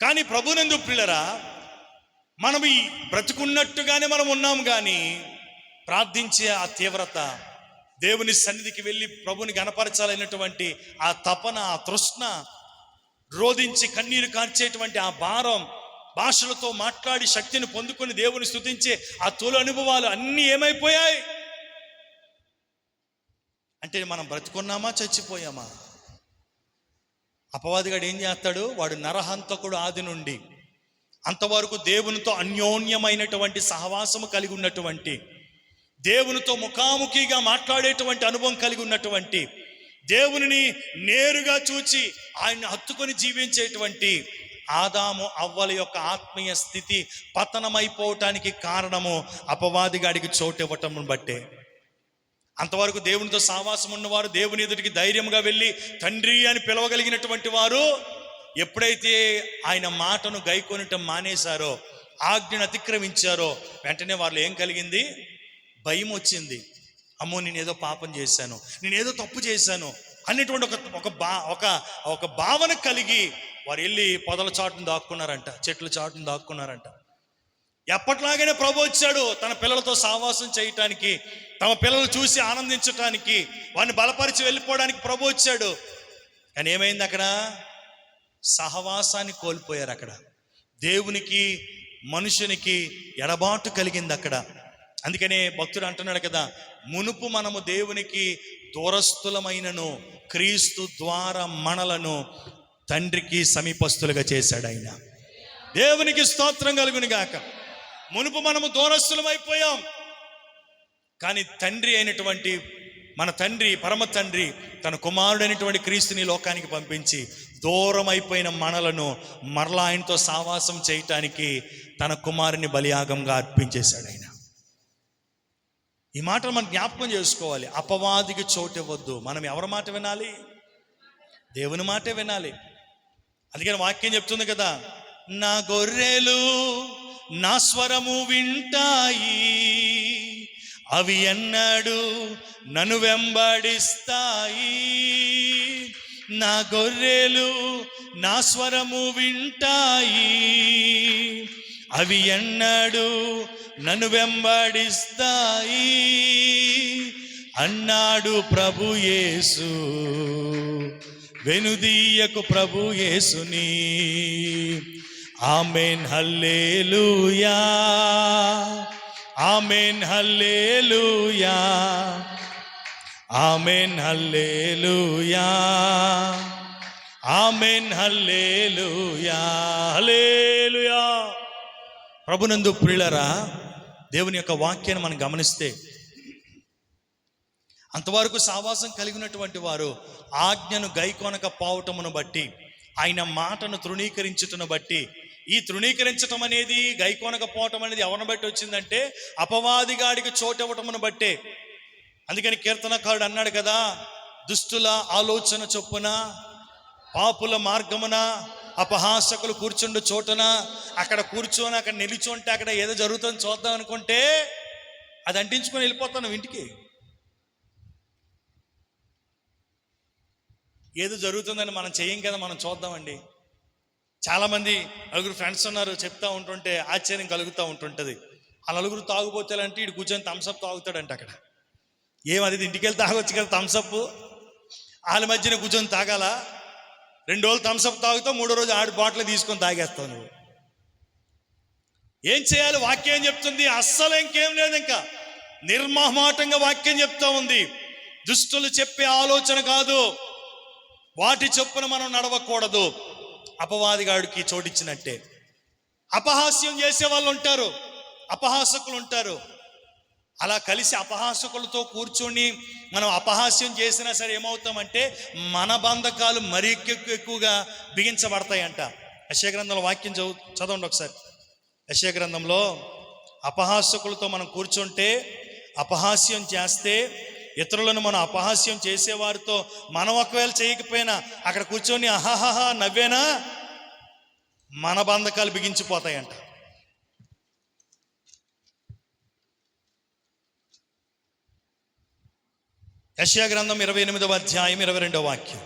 Speaker 1: కానీ ప్రభునందు ప్రియులరా, మనం ఈ బ్రతుకున్నట్టుగానే మనం ఉన్నాం, కానీ ప్రార్థించే ఆ తీవ్రత, దేవుని సన్నిధికి వెళ్ళి ప్రభుని గణపరచాలైనటువంటి ఆ తపన, ఆ తృష్ణ, రోధించి కన్నీరు కార్చేటువంటి ఆ భారం, భాషలతో మాట్లాడి శక్తిని పొందుకొని దేవుని స్తుతించే ఆ తొలి అనుభవాలు అన్నీ ఏమైపోయాయి అంటే మనం బ్రతుకున్నామా, చచ్చిపోయామా? అపవాదిగాడు ఏం చేస్తాడు? వాడు నరహంతకుడు ఆది నుండి అంతవరకు దేవునితో అన్యోన్యమైనటువంటి సహవాసము కలిగి ఉన్నటువంటి, దేవునితో ముఖాముఖిగా మాట్లాడేటువంటి అనుభవం కలిగి ఉన్నటువంటి, దేవునిని నేరుగా చూచి ఆయన్ని హత్తుకొని జీవించేటువంటి ఆదాము అవ్వల యొక్క ఆత్మీయ స్థితి పతనమైపోవటానికి కారణము అపవాదిగాడికి చోటు ఇవ్వటం బట్టే. అంతవరకు దేవునితో సావాసం ఉన్నవారు, దేవుని ఎదుటికి ధైర్యంగా వెళ్ళి తండ్రి అని పిలవగలిగినటువంటి వారు ఎప్పుడైతే ఆయన మాటను గైకొనటం మానేశారో, ఆజ్ఞను అతిక్రమించారో, వెంటనే వాళ్ళు ఏం కలిగింది? భయం వచ్చింది. అమ్మో, నేనేదో పాపం చేశాను, నేనేదో తప్పు చేశాను అనేటువంటి ఒక భావన కలిగి వారు వెళ్ళి పొదల చాటును దాక్కున్నారంట, చెట్ల చాటును దాక్కున్నారంట. ఎప్పట్లాగానే ప్రభు వచ్చాడు తన పిల్లలతో సావాసం చేయటానికి, తమ పిల్లలు చూసి ఆనందించటానికి, వారిని బలపరిచి వెళ్ళిపోవడానికి ప్రభు వచ్చాడు. కానీ ఏమైంది? అక్కడ సహవాసాన్ని కోల్పోయారు. అక్కడ దేవునికి మనుషునికి ఎడబాటు కలిగింది అక్కడ. అందుకనే భక్తుడు అంటున్నాడు కదా, మునుపు మనము దేవునికి దూరస్థులమైనను క్రీస్తు ద్వారా మనలను తండ్రికి సమీపస్తులుగా చేశాడు ఆయన. దేవునికి స్తోత్రం కలుగును గాక. మునుపు మనము దూరస్థులమైపోయాం, కానీ తండ్రి అయినటువంటి మన తండ్రి, పరమ తండ్రి తన కుమారుడైనటువంటి క్రీస్తుని లోకానికి పంపించి దూరం అయిపోయిన మనలను మరలా ఆయనతో సావాసం చేయటానికి తన కుమారుని బలియాగంగా అర్పించేశాడు ఆయన. ఈ మాటలు మనం జ్ఞాపకం చేసుకోవాలి. అపవాదికి చోటు ఇవ్వద్దు. మనం ఎవరి మాట వినాలి? దేవుని మాటే వినాలి. అందుకని వాక్యం చెప్తుంది కదా, నా గొర్రెలు నా స్వరము వింటాయి, అవి ఎన్నడూ నన్ను వెంబడిస్తాయి. నా గొర్రెలు నా స్వరము వింటాయి, అవి ఎన్నడూ నన్ను వెంబడిస్తాయి అన్నాడు ప్రభు యేసు. వెనుదీయకు ప్రభు యేసుని. ఆమేన్ హల్లెలూయా, ఆమేన్ హల్లెలూయా, ఆమేన్ హల్లెలూయా, ఆమేన్ హల్లెలూయా, హల్లెలూయా. ప్రభునందు ప్రియులారా, దేవుని యొక్క వాక్యాన్ని మనం గమనిస్తే అంతవరకు సావాసం కలిగినటువంటి వారు ఆజ్ఞను గైకొనక పోవటమును బట్టి, ఆయన మాటను తృణీకరించుటను బట్టి, ఈ తృణీకరించటం అనేది, గైకొనకపోవటం అనేది ఎవరిని బట్టి వచ్చిందంటే అపవాదిగాడికి చోటు ఇవ్వటమును బట్టే. అందుకని కీర్తనకారుడు అన్నాడు కదా, దుష్టుల ఆలోచన చొప్పున, పాపుల మార్గమున, అపహాసకులు కూర్చుండు చోటున, అక్కడ కూర్చొని అక్కడ నిలిచుంటే అక్కడ ఏదో జరుగుతుందని చూద్దాం అనుకుంటే అది అంటించుకొని వెళ్ళిపోతాను ఇంటికి. ఏదో జరుగుతుందని మనం చెయ్యం కదా, మనం చూద్దామండి. చాలామంది నలుగురు ఫ్రెండ్స్ ఉన్నారు, చెప్తా ఉంటుంటే ఆశ్చర్యం కలుగుతూ ఉంటుంటుంది. ఆ నలుగురు తాగుపోతాడంటే ఇటు కూర్చొని థమ్సప్ తాగుతాడంట. అక్కడ ఏమది, ఇంటికి వెళ్ళి తాగొచ్చు కదా థమ్సప్. వాళ్ళ మధ్యన కూర్చొని తాగాల? 2 రోజులు థమ్సప్ తాగుతావు, 3వ రోజు ఆడి బాటిల్ తీసుకొని తాగేస్తావు నువ్వు. ఏం చేయాలి? వాక్యం ఏం చెప్తుంది? అస్సలు ఇంకేం లేదు, ఇంకా నిర్మమాటంగా వాక్యం చెప్తా ఉంది. దుష్టులు చెప్పే ఆలోచన కాదు, వాటి చొప్పున మనం నడవకూడదు. అపవాదిగాడికి చోటిచ్చినట్టే అపహాస్యం చేసే వాళ్ళు ఉంటారు, అపహాసకులు ఉంటారు. అలా కలిసి అపహాసకులతో కూర్చొని మనం అపహాస్యం చేసినా సరే ఏమవుతామంటే మన బంధకాలు మరీ ఎక్కువగా బిగించబడతాయంట. యెషయా గ్రంథంలో వాక్యం చదవండి ఒకసారి. యెషయా గ్రంథంలో అపహాసకులతో మనం కూర్చుంటే, అపహాస్యం చేస్తే, ఇతరులను మనం అపహాస్యం చేసేవారితో మనం ఒకవేళ చేయకపోయినా అక్కడ కూర్చొని అహాహా నవ్వేనా, మన బంధకాలు బిగించిపోతాయంట. యెషయా గ్రంథం 28వ అధ్యాయం 22వ వాక్యం.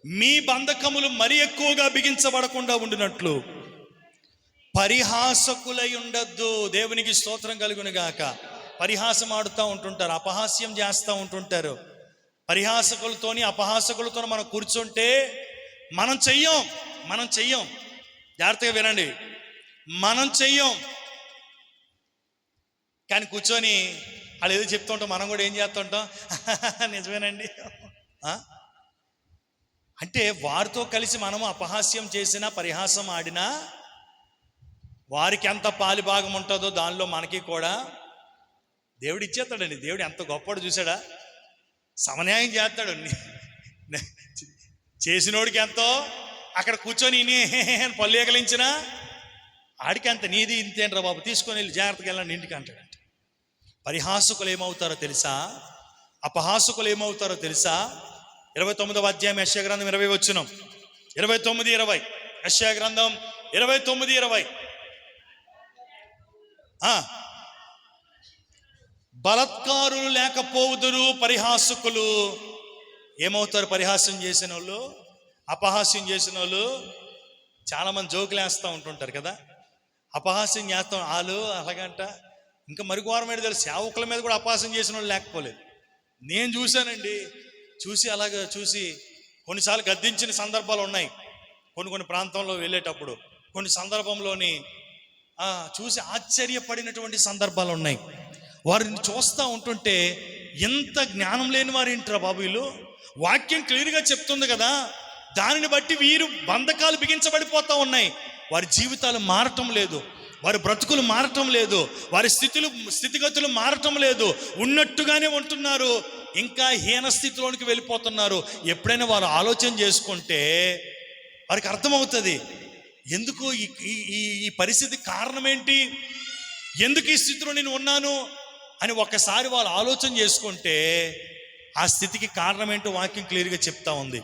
Speaker 1: మీ బంధకములు మరి ఎక్కువగా బిగించబడకుండా ఉండినట్లు పరిహాసకులై ఉండొద్దు. దేవునికి స్తోత్రం కలుగును గాక. పరిహాసం ఆడుతూ ఉంటుంటారు, అపహాస్యం చేస్తూ ఉంటుంటారు. పరిహాసకులతోని అపహాసకులతో మనం కూర్చుంటే మనం చెయ్యం. జాగ్రత్తగా వినండి, మనం చెయ్యం. కానీ కూర్చొని వాళ్ళు ఏదో చెప్తూ ఉంటాం, మనం కూడా ఏం చేస్తుంటాం, నిజమేనండి అంటే వారితో కలిసి మనము అపహాస్యం చేసినా పరిహాసం ఆడినా వారికి ఎంత పాలి భాగం ఉంటుందో దానిలో మనకి కూడా దేవుడు ఇచ్చేస్తాడండి. దేవుడు ఎంత గొప్పడు చూసాడా, సమన్యాయం చేస్తాడు. చేసినోడికి ఎంతో, అక్కడ కూర్చొని పళ్ళు ఎగలించినా ఆడికి అంత, నీది ఇంతేంట్రా బాబు, తీసుకొని వెళ్ళి జాగ్రత్తగా వెళ్ళండి ఇంటికి అంటాడంట. పరిహాసకులు ఏమవుతారో తెలుసా, అపహాసకులు ఏమవుతారో తెలుసా? 29వ అధ్యాయం యెషయా గ్రంథం 20 వచనం, 29:20 యెషయా గ్రంథం 29:20. బలత్కారులు లేకపోవుదురు, పరిహాసకులు ఏమవుతారు? పరిహాసం చేసిన వాళ్ళు, అపహాస్యం చేసిన వాళ్ళు. చాలామంది జోకులు వేస్తూ ఉంటుంటారు కదా, అపహాస్యం చేస్తాం వాళ్ళు అలాగంట. ఇంకా మరి ఘోరమైన తెలుసు, సేవకుల మీద కూడా అపహాస్యం చేసిన వాళ్ళు లేకపోలేదు. నేను చూశానండి, చూసి కొన్నిసార్లు గద్దించిన సందర్భాలు ఉన్నాయి. కొన్ని ప్రాంతంలో వెళ్ళేటప్పుడు కొన్ని సందర్భంలోని చూసి ఆశ్చర్యపడినటువంటి సందర్భాలు ఉన్నాయి. వారిని చూస్తూ ఉంటుంటే ఎంత జ్ఞానం లేని వారు ఏంట్రా బాబు వీళ్ళు, వాక్యం క్లియర్గా చెప్తుంది కదా, దానిని బట్టి వీరు బంధకాలు బిగించబడిపోతూ ఉన్నాయి. వారి జీవితాలు మారటం లేదు, వారి బ్రతుకులు మారటం లేదు, వారి స్థితిగతులు మారటం లేదు, ఉన్నట్టుగానే ఉంటున్నారు, ఇంకా హీన స్థితిలోనికి వెళ్ళిపోతున్నారు. ఎప్పుడైనా వారు ఆలోచన చేసుకుంటే వారికి అర్థమవుతుంది ఎందుకు ఈ పరిస్థితి కారణం ఏంటి, ఎందుకు ఈ స్థితిలో నేను ఉన్నాను అని ఒక్కసారి వాళ్ళు ఆలోచన చేసుకుంటే ఆ స్థితికి కారణం ఏంటో వాక్యం క్లియర్గా చెప్తా ఉంది.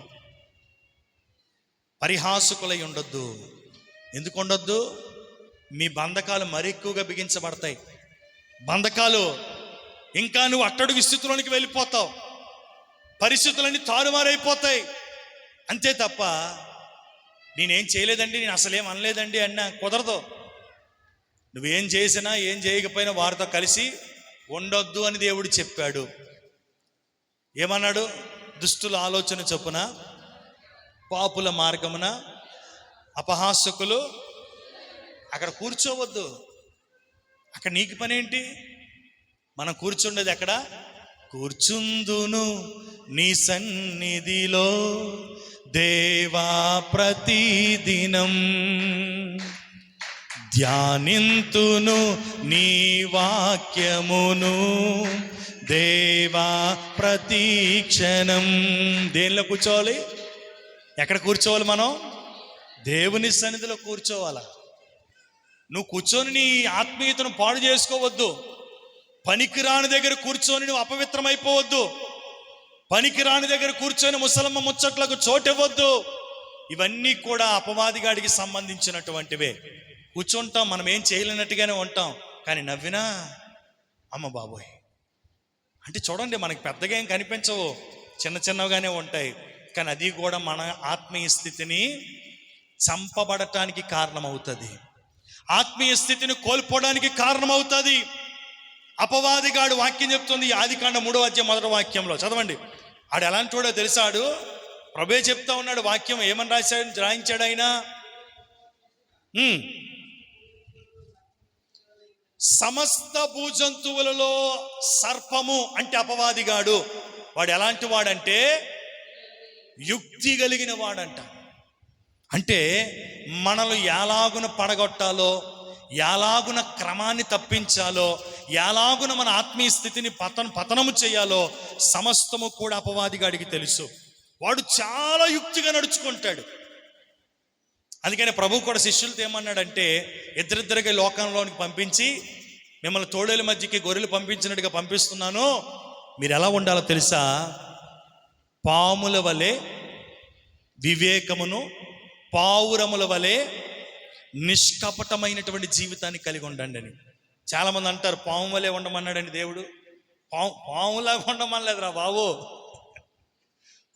Speaker 1: పరిహాసకులై ఉండొద్దు. ఎందుకు ఉండొద్దు? మీ బంధకాలు మరి ఎక్కువగా బిగించబడతాయి. బంధకాలు ఇంకా నువ్వు అట్టడుగు స్థితిలోనికి వెళ్ళిపోతావు, పరిస్థితులన్నీ తారుమారైపోతాయి. అంతే తప్ప నేనేం చేయలేదండి, నేను అసలేం అనలేదండి అన్నా కుదరదు. నువ్వేం చేసినా ఏం చేయకపోయినా వారితో కలిసి ఉండొద్దు అని దేవుడు చెప్పాడు. ఏమన్నాడు? దుష్టుల ఆలోచన చొప్పున, పాపుల మార్గమున, అపహాసకులు. అక్కడ కూర్చోవద్దు. అక్కడ నీకు పని ఏంటి? మనం కూర్చుండేది ఎక్కడ? కూర్చుందును నీ సన్నిధిలో దేవా ప్రతిదినం, ధ్యానింతును నీ వాక్యమును దేవా ప్రతిక్షణం. దేనిలో కూర్చోవాలి? ఎక్కడ కూర్చోవాలి? మనం దేవుని సన్నిధిలో కూర్చోవాలా. నువ్వు కూర్చొని నీ ఆత్మీయతను పాడు చేసుకోవద్దు. పనికిరాని దగ్గర కూర్చొని నువ్వు అపవిత్రమైపోవద్దు. పనికిరాని దగ్గర కూర్చొని ముసలమ్మ ముచ్చట్లకు చోటివ్వద్దు. ఇవన్నీ కూడా అపవాదిగాడికి సంబంధించినటువంటివే. కూర్చుంటాం, మనం ఏం చేయలేనట్టుగానే ఉంటాం, కానీ నవ్వినా అమ్మ బాబోయ్ అంటే చూడండి, మనకి పెద్దగా ఏం కనిపించవు, చిన్నగానే ఉంటాయి, కానీ అది కూడా మన ఆత్మీయ స్థితిని చంపబడటానికి కారణమవుతుంది, ఆత్మీయ స్థితిని కోల్పోవడానికి కారణమవుతుంది. అపవాదిగాడు వాక్యం చెప్తుంది, ఆదికాండం 3వ అధ్యాయం 1వ వాక్యంలో చదవండి. ఆడు ఎలాంటి వాడో తెలుసాడు? ప్రభే చెప్తా ఉన్నాడు, వాక్యం ఏమని రాయించాడు ఆయన? సమస్త భూజంతువులలో సర్పము అంటే అపవాదిగాడు. వాడు ఎలాంటి వాడంటే యుక్తి కలిగిన వాడంట. అంటే మనల్ని ఎలాగున పడగొట్టాలో, ఎలాగున క్రమాన్ని తప్పించాలో, ఎలాగున మన ఆత్మీయ స్థితిని పతనము చేయాలో సమస్తము కూడా అపవాదిగాడికి తెలుసు. వాడు చాలా యుక్తిగా నడుచుకుంటాడు. అందుకని ప్రభు కూడా శిష్యులతో ఏమన్నాడంటే, ఇద్దరిద్దరికి లోకంలోనికి పంపించి మిమ్మల్ని తోడేల మధ్యకి గొర్రెలు పంపించినట్టుగా పంపిస్తున్నాను, మీరు ఎలా ఉండాలో తెలుసా? పాముల వలె వివేకమును, పావురముల వలె నిష్కపటమైనటువంటి జీవితాన్ని కలిగి ఉండండి అని. చాలామంది అంటారు పాము వలె ఉండమన్నాడండి దేవుడు. పాములాగా ఉండమనలేదురా బాబు.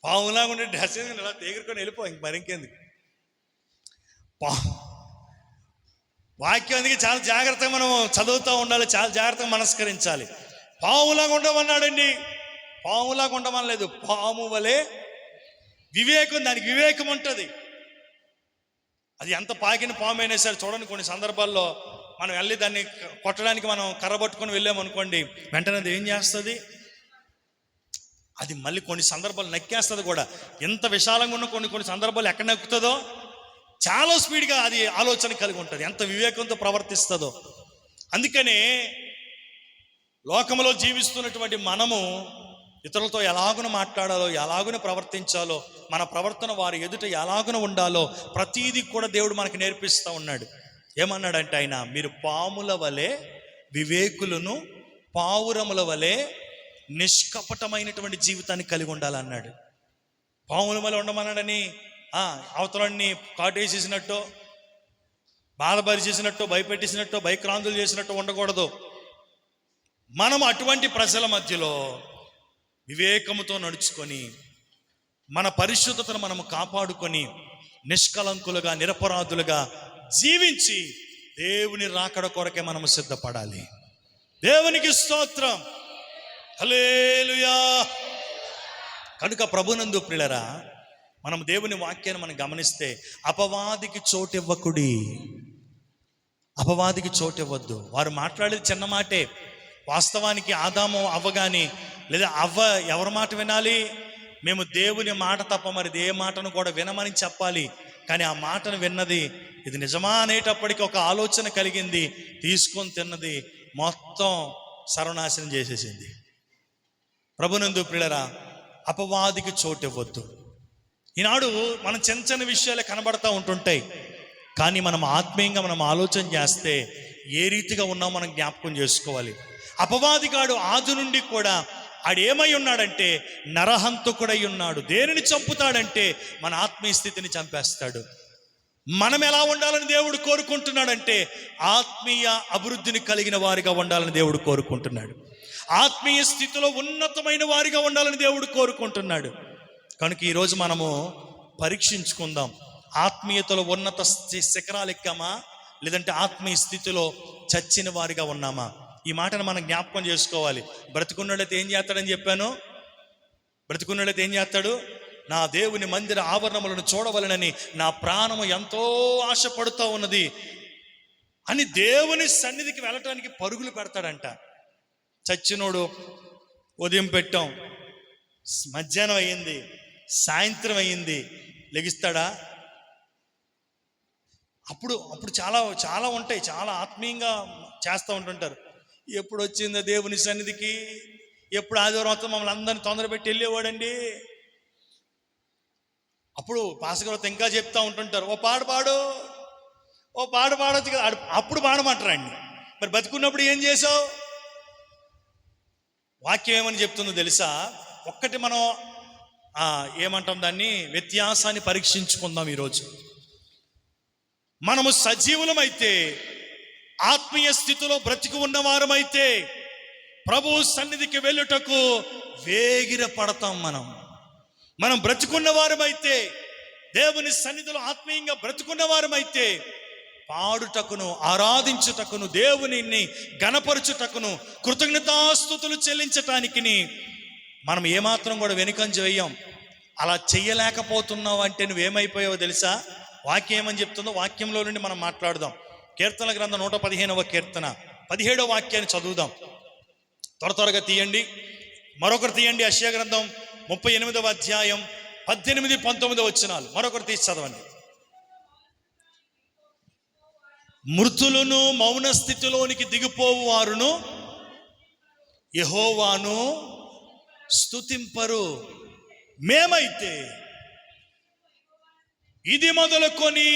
Speaker 1: పావులాగా ఉండే డ్రెస్ వేసుకుని ఇలా ఎగురుకొని వెళ్ళిపో, ఇంక మరి ఇంకేందుకు. వాక్యం అందుకే చాలా జాగ్రత్తగా మనం చదువుతూ ఉండాలి, చాలా జాగ్రత్తగా మనస్కరించాలి. పాములాగా ఉండమన్నాడండి. పాములాగా ఉండమనలేదు, పాము వలె వివేకం, దానికి వివేకం ఉంటుంది. అది ఎంత పాకిన పాము అయినా సరే చూడండి, కొన్ని సందర్భాల్లో మనం వెళ్ళి దాన్ని కొట్టడానికి మనం కర్ర పట్టుకొని వెళ్ళామనుకోండి, వెంటనే అది ఏం చేస్తుంది, అది మళ్ళీ కొన్ని సందర్భాలు నక్కేస్తుంది కూడా. ఎంత విశాలంగా ఉన్న కొన్ని సందర్భాలు ఎక్కడ నక్కుతుందో చాలా స్పీడ్గా అది ఆలోచన కలిగి ఉంటుంది, ఎంత వివేకంతో ప్రవర్తిస్తుందో. అందుకనే లోకంలో జీవిస్తున్నటువంటి మనము ఇతరులతో ఎలాగున మాట్లాడాలో, ఎలాగున ప్రవర్తించాలో, మన ప్రవర్తన వారి ఎదుట ఎలాగున ఉండాలో ప్రతీది కూడా దేవుడు మనకు నేర్పిస్తూ ఉన్నాడు. ఏమన్నాడంటే ఆయన, మీరు పాముల వలె వివేకులను, పావురముల వలె నిష్కపటమైనటువంటి జీవితాన్ని కలిగి ఉండాలన్నాడు. పాముల వలె ఉండమన్నాడని అవతలాన్ని కాటేసేసినట్టు, బాధపరిచేసినట్టు, భయపెట్టేసినట్టు, భయక్రాంతులు చేసినట్టు ఉండకూడదు. మనం అటువంటి ప్రజల మధ్యలో వివేకముతో నడుచుకొని మన పరిశుద్ధతను మనము కాపాడుకొని నిష్కలంకులుగా, నిరపరాధులుగా జీవించి దేవుని రాకడ కొరకే మనము సిద్ధపడాలి. దేవునికి స్తోత్రం, హల్లెలూయా. కనుక ప్రభునందు ప్రియులారా, మనం దేవుని వాక్యాన్ని మనం గమనిస్తే అపవాదికి చోటివ్వకుడి, అపవాదికి చోటివ్వద్దు. వారు మాట్లాడేది చిన్న మాటే. వాస్తవానికి ఆదాము అవ్వ కానీ, లేదా అవ్వ ఎవరి మాట వినాలి? మేము దేవుని మాట తప్ప మరి ఏ మాటను కూడా వినమని చెప్పాలి. కానీ ఆ మాటను విన్నది, ఇది నిజమా అనేటప్పటికీ ఒక ఆలోచన కలిగింది, తీసుకొని తిన్నది, మొత్తం సర్వనాశనం చేసేసింది. ప్రభునందు ప్రియులారా, అపవాదికి చోటివ్వద్దు. ఈనాడు మనం చిన్న చిన్న విషయాలే కనబడతా ఉంటుంటాయి, కానీ మనం ఆత్మీయంగా మనం ఆలోచన చేస్తే ఏ రీతిగా ఉన్నామో మనం జ్ఞాపకం చేసుకోవాలి. అపవాదిగాడు ఆది నుండి కూడా ఆడేమై ఉన్నాడంటే నరహంతకుడై ఉన్నాడు. దేనిని చంపుతాడంటే మన ఆత్మీయ స్థితిని చంపేస్తాడు. మనం ఎలా ఉండాలని దేవుడు కోరుకుంటున్నాడంటే ఆత్మీయ అభివృద్ధిని కలిగిన వారిగా ఉండాలని దేవుడు కోరుకుంటున్నాడు. ఆత్మీయ స్థితిలో ఉన్నతమైన వారిగా ఉండాలని దేవుడు కోరుకుంటున్నాడు. కనుక ఈరోజు మనము పరీక్షించుకుందాం, ఆత్మీయతలో ఉన్నత శిఖరాలు ఎక్కామా, లేదంటే ఆత్మీయ స్థితిలో చచ్చిన వారిగా ఉన్నామా? ఈ మాటను మనం జ్ఞాపకం చేసుకోవాలి. బ్రతికున్నట్లయితే ఏం చేస్తాడని చెప్పాను? బ్రతికున్నట్లయితే ఏం చేస్తాడు? నా దేవుని మందిర ఆవరణములను చూడవలనని నా ప్రాణము ఎంతో ఆశపడుతూ ఉన్నది అని దేవుని సన్నిధికి వెళ్ళటానికి పరుగులు పెడతాడంట. చచ్చినోడు ఉదయం పెట్టాం, మధ్యాహ్నం అయ్యింది, సాయంత్రం అయ్యింది, లెగిస్తాడా? అప్పుడు చాలా చాలా ఉంటాయి, చాలా ఆత్మీయంగా చేస్తూ ఉంటుంటారు. ఎప్పుడు వచ్చిందో దేవుని సన్నిధికి, ఎప్పుడు ఆదివారం వస్తే మమ్మల్ని అందరినీ తొందర పెట్టి వెళ్ళేవాడండి. అప్పుడు పాసగారు ఇంకా చెప్తా ఉంటుంటారు, ఓ పాడు పాడొచ్చు కదా, అప్పుడు పాడమంటారండి. మరి బతుకున్నప్పుడు ఏం చేసావు? వాక్యం ఏమని చెప్తుందో తెలుసా? ఒక్కటి మనం ఏమంటాం దాన్ని, వ్యత్యాసాన్ని పరీక్షించుకుందాం. ఈరోజు మనము సజీవులమైతే, ఆత్మీయ స్థితిలో బ్రతికి ఉన్నవారమైతే ప్రభు సన్నిధికి వెళ్ళుటకు వేగిర పడతాం. మనం బ్రతికున్న వారమైతే, దేవుని సన్నిధిలో ఆత్మీయంగా బ్రతికున్న వారమైతే పాడుటకును, ఆరాధించుటకును, దేవునిని గణపరచుటకును, కృతజ్ఞతాస్తుతులు చెల్లించటానికి మనం ఏమాత్రం కూడా వెనుకంజ వేయం. అలా చెయ్యలేకపోతున్నావు అంటే నువ్వేమైపోయావో తెలుసా? వాక్యం ఏమని చెప్తుందో వాక్యంలో నుండి మనం మాట్లాడదాం. కీర్తన గ్రంథం 115వ కీర్తన 17వ వాక్యాన్ని చదువుదాం. త్వరగా తీయండి, మరొకరు తీయండి. యెషయా గ్రంథం 38వ అధ్యాయం 18, 19 వచనాలు మరొకరు తీసి చదవండి. మృతులను మౌన స్థితిలోనికి దిగిపోవు వారును యెహోవాను స్తుతింపరు. మేమైతే ఇది మొదలుకొని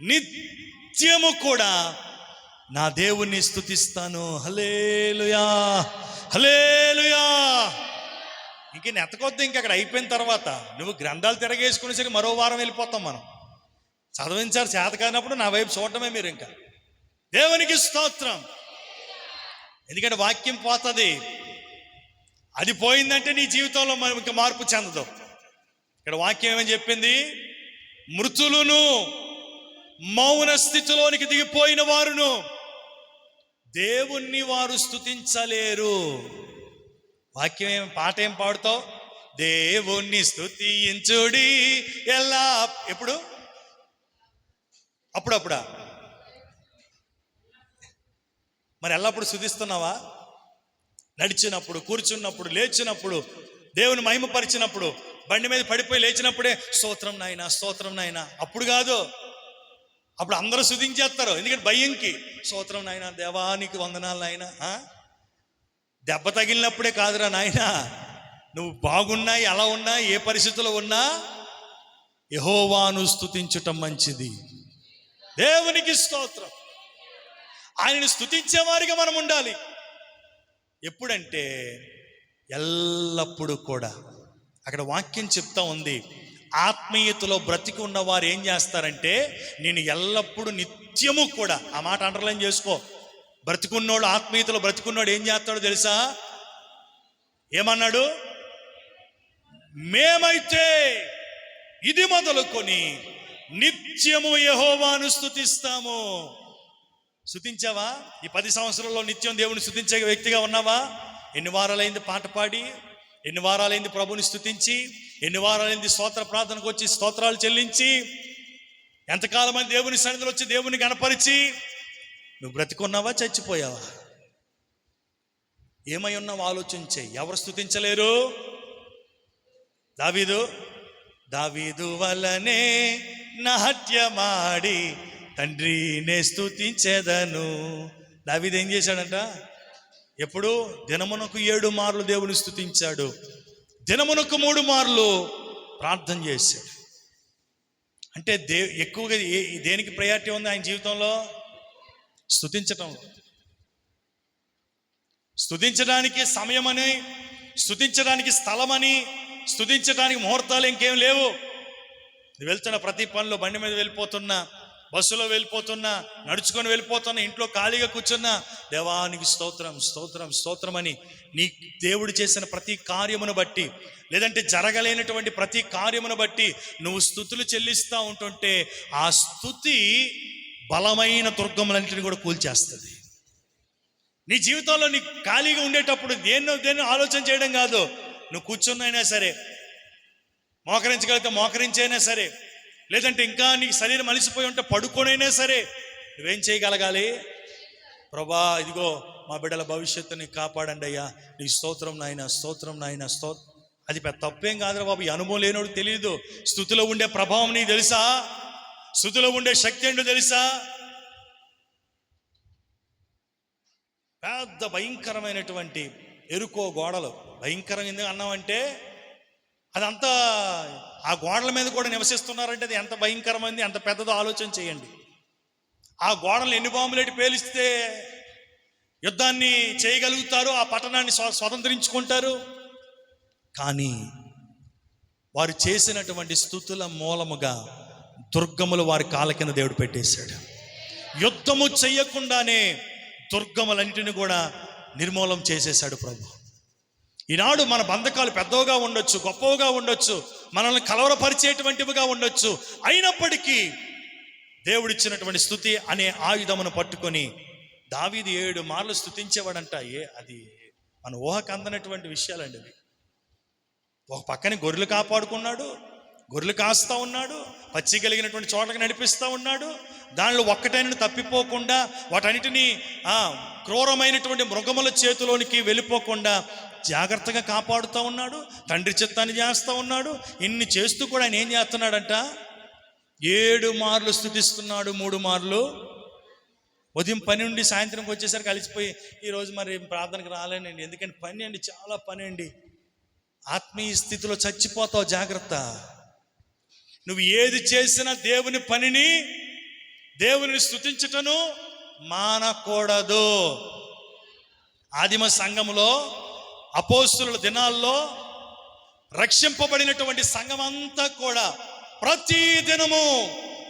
Speaker 1: నిత్యము కూడా నా దేవుణ్ణి స్తుతిస్తాను. హల్లెలూయా, హల్లెలూయా. ఇంక నెతకొద్దు, ఇంక అక్కడ అయిపోయిన తర్వాత నువ్వు గ్రంథాలు తిరగేసుకునేసరికి మరో వారం వెళ్ళిపోతాం. మనం చదివించారు, చేత కానప్పుడు నా వైపు చూడటమే మీరు. ఇంకా దేవునికి స్తోత్రం. ఎందుకంటే వాక్యం పోతుంది, అది పోయిందంటే నీ జీవితంలో మనకి మార్పు చెందదు. ఇక్కడ వాక్యం ఏమని చెప్పింది? మృతులను, మౌన స్థితిలోనికి దిగిపోయిన వారును దేవుణ్ణి వారు స్తుతించలేరు. వాక్యం ఏం, పాట ఏం పాడుతావు? దేవుణ్ణి స్తుతించుడి ఎలా. ఎప్పుడు? అప్పుడప్పుడా? మరి ఎల్లప్పుడు స్తుతిస్తున్నావా? నడిచినప్పుడు, కూర్చున్నప్పుడు, లేచినప్పుడు, దేవుని మహిమపరిచినప్పుడు, బండి మీద పడిపోయి లేచినప్పుడే స్తోత్రం నాయనా, స్తోత్రం నాయనా. అప్పుడు కాదు, అప్పుడు అందరూ స్తుతించేస్తారు. ఎందుకంటే భయంకి స్తోత్రం నాయనా, దేవానికి వందనాలు నాయనా. దెబ్బ తగిలినప్పుడే కాదురా నాయనా, నువ్వు బాగున్నా, ఎలా ఉన్నా, ఏ పరిస్థితుల్లో ఉన్నా యెహోవాను స్తుతించటం మంచిది. దేవునికి స్తోత్రం. ఆయనను స్తుతించేవారిగా మనం ఉండాలి. ఎప్పుడంటే ఎల్లప్పుడూ కూడా. అక్కడ వాక్యం చెప్తా ఉంది, ఆత్మీయతలో బ్రతికి ఉన్న వారు ఏం చేస్తారంటే, నేను ఎల్లప్పుడూ నిత్యము కూడా, ఆ మాట అండర్లైన్ చేసుకో. బ్రతికున్నోడు, ఆత్మీయతలో బ్రతికున్నోడు ఏం చేస్తాడో తెలుసా? ఏమన్నాడు? మేమైతే ఇది మొదలుకొని నిత్యము యెహోవాను స్తుతిస్తాము. స్తుతించావా? ఈ 10 సంవత్సరాల్లో నిత్యం దేవుని స్తుతించే వ్యక్తిగా ఉన్నావా? ఎన్ని వారాలైంది పాట పాడి, ఎన్ని వారాలైంది ప్రభుని స్తుతించి, ఎన్ని వారాలైంది స్తోత్ర ప్రార్థనకు వచ్చి స్తోత్రాలు చెల్లించి, ఎంతకాలమైంది దేవుని సన్నిధిలో వచ్చి దేవుని గణపరిచి? నువ్వు బ్రతికున్నావా, చచ్చిపోయావా? ఏమై ఉన్నావు ఆలోచించే. ఎవరు స్తుతించలేరు? దావీదు వలనే నాట్యమాడి తండ్రినే స్తుతించెదను. దావీదు ఏం చేశాడంట? ఎప్పుడు? దినమునకు 7 మార్లు దేవుని స్తుతించాడు, దినమునకు 3 మార్లు ప్రార్థన చేశాడు. అంటే ఎక్కువగా దేనికి ప్రయారిటీ ఉంది ఆయన జీవితంలో? స్తుతించటం. స్తుతించడానికి సమయమని, స్తుతించడానికి స్థలమని, స్తుతించడానికి ముహూర్తాలు ఇంకేం లేవు. నువ్వు వెళ్తున్న ప్రతి పనిలో, బండి మీద వెళ్ళిపోతున్నా, బస్సులో వెళ్ళిపోతున్నా, నడుచుకొని వెళ్ళిపోతున్నా, ఇంట్లో ఖాళీగా కూర్చున్నా, దేవానికి స్తోత్రం, స్తోత్రం, స్తోత్రం అని నీ దేవుడు చేసిన ప్రతి కార్యమును బట్టి, లేదంటే జరగలేనటువంటి ప్రతి కార్యమును బట్టి నువ్వు స్తుతులు చెల్లిస్తూ ఉంటుంటే, ఆ స్తుతి బలమైన దుర్గములన్నింటినీ కూడా కూల్చేస్తుంది. నీ జీవితంలో నీ ఖాళీగా ఉండేటప్పుడు దేన్నో ఆలోచన చేయడం కాదు. నువ్వు కూర్చున్నైనా సరే, మోకరించగలిగితే మోకరించైనా సరే, లేదంటే ఇంకా నీ శరీరం అలిసిపోయి ఉంటే పడుకోనైనా సరే, నువ్వేం చేయగలగాలి? ప్రభా, ఇదిగో మా బిడ్డల భవిష్యత్తుని కాపాడండి అయ్యా, నీ స్తోత్రం నాయన, స్తోత్రం నాయన, అది పెద్ద తప్పేం కాదురా బాబు. ఈ అనుభవం లేనోడు తెలియదు. స్తుతిలో ఉండే ప్రభావం నీకు తెలుసా? స్తుతిలో ఉండే శక్తి ఏంటో తెలుసా? పెద్ద భయంకరమైనటువంటి ఎరుకో గోడలు. భయంకరంగా ఎందుకు అన్నామంటే, అదంతా ఆ గోడల మీద కూడా నివసిస్తున్నారంటే అది ఎంత భయంకరమైంది, ఎంత పెద్దదో ఆలోచన చేయండి. ఆ గోడలు ఎన్ని బాంబులేటి పేలిస్తే యుద్ధాన్ని చేయగలుగుతారు, ఆ పట్టణాన్ని స్వతంత్రించుకుంటారు. కానీ వారు చేసినటువంటి స్తుతుల మూలముగా దుర్గములు వారి కాళ్ళ కింద దేవుడు పెట్టేశాడు. యుద్ధము చెయ్యకుండానే దుర్గములన్నింటినీ కూడా నిర్మూలం చేసేశాడు ప్రభు. ఈనాడు మన బంధకాలు పెద్దవిగా ఉండొచ్చు, గొప్పవిగా ఉండొచ్చు, మనల్ని కలవరపరిచేటువంటివిగా ఉండొచ్చు. అయినప్పటికీ దేవుడిచ్చినటువంటి స్తుతి అనే ఆయుధమును పట్టుకొని దావీదు 7 మార్లు స్తుతించేవాడంట. అది మన ఊహకు అందనటువంటి విషయాలండి అవి. ఒక పక్కనే గొర్రెలు కాపాడుకున్నాడు, గొర్రెలు కాస్తా ఉన్నాడు, పచ్చి కలిగినటువంటి చోట్లకి నడిపిస్తూ ఉన్నాడు. దానిలో ఒక్కటైనా తప్పిపోకుండా, వాటన్నిటినీ క్రూరమైనటువంటి మృగముల చేతిలోనికి వెళ్ళిపోకుండా జాగ్రత్తగా కాపాడుతూ ఉన్నాడు. తండ్రి చిత్తాన్ని చేస్తూ ఉన్నాడు. ఇన్ని చేస్తూ కూడా ఆయన ఏం చేస్తున్నాడంట? 7 మార్లు స్తుతిస్తున్నాడు, 3 మార్లు. ఉదయం పని ఉండి సాయంత్రంకి వచ్చేసరికి కలిసిపోయి, ఈరోజు మరి ప్రార్థనకు రాలేనండి, ఎందుకంటే పని అండి, చాలా పని అండి. ఆత్మీయ స్థితిలో చచ్చిపోతావు, జాగ్రత్త. నువ్వు ఏది చేసినా దేవుని పనిని, దేవుని స్తుతించుటను మానకూడదు. ఆదిమ సంఘములో, అపోస్తుల దినాల్లో రక్షింపబడినటువంటి సంఘం అంతా కూడా ప్రతి దినము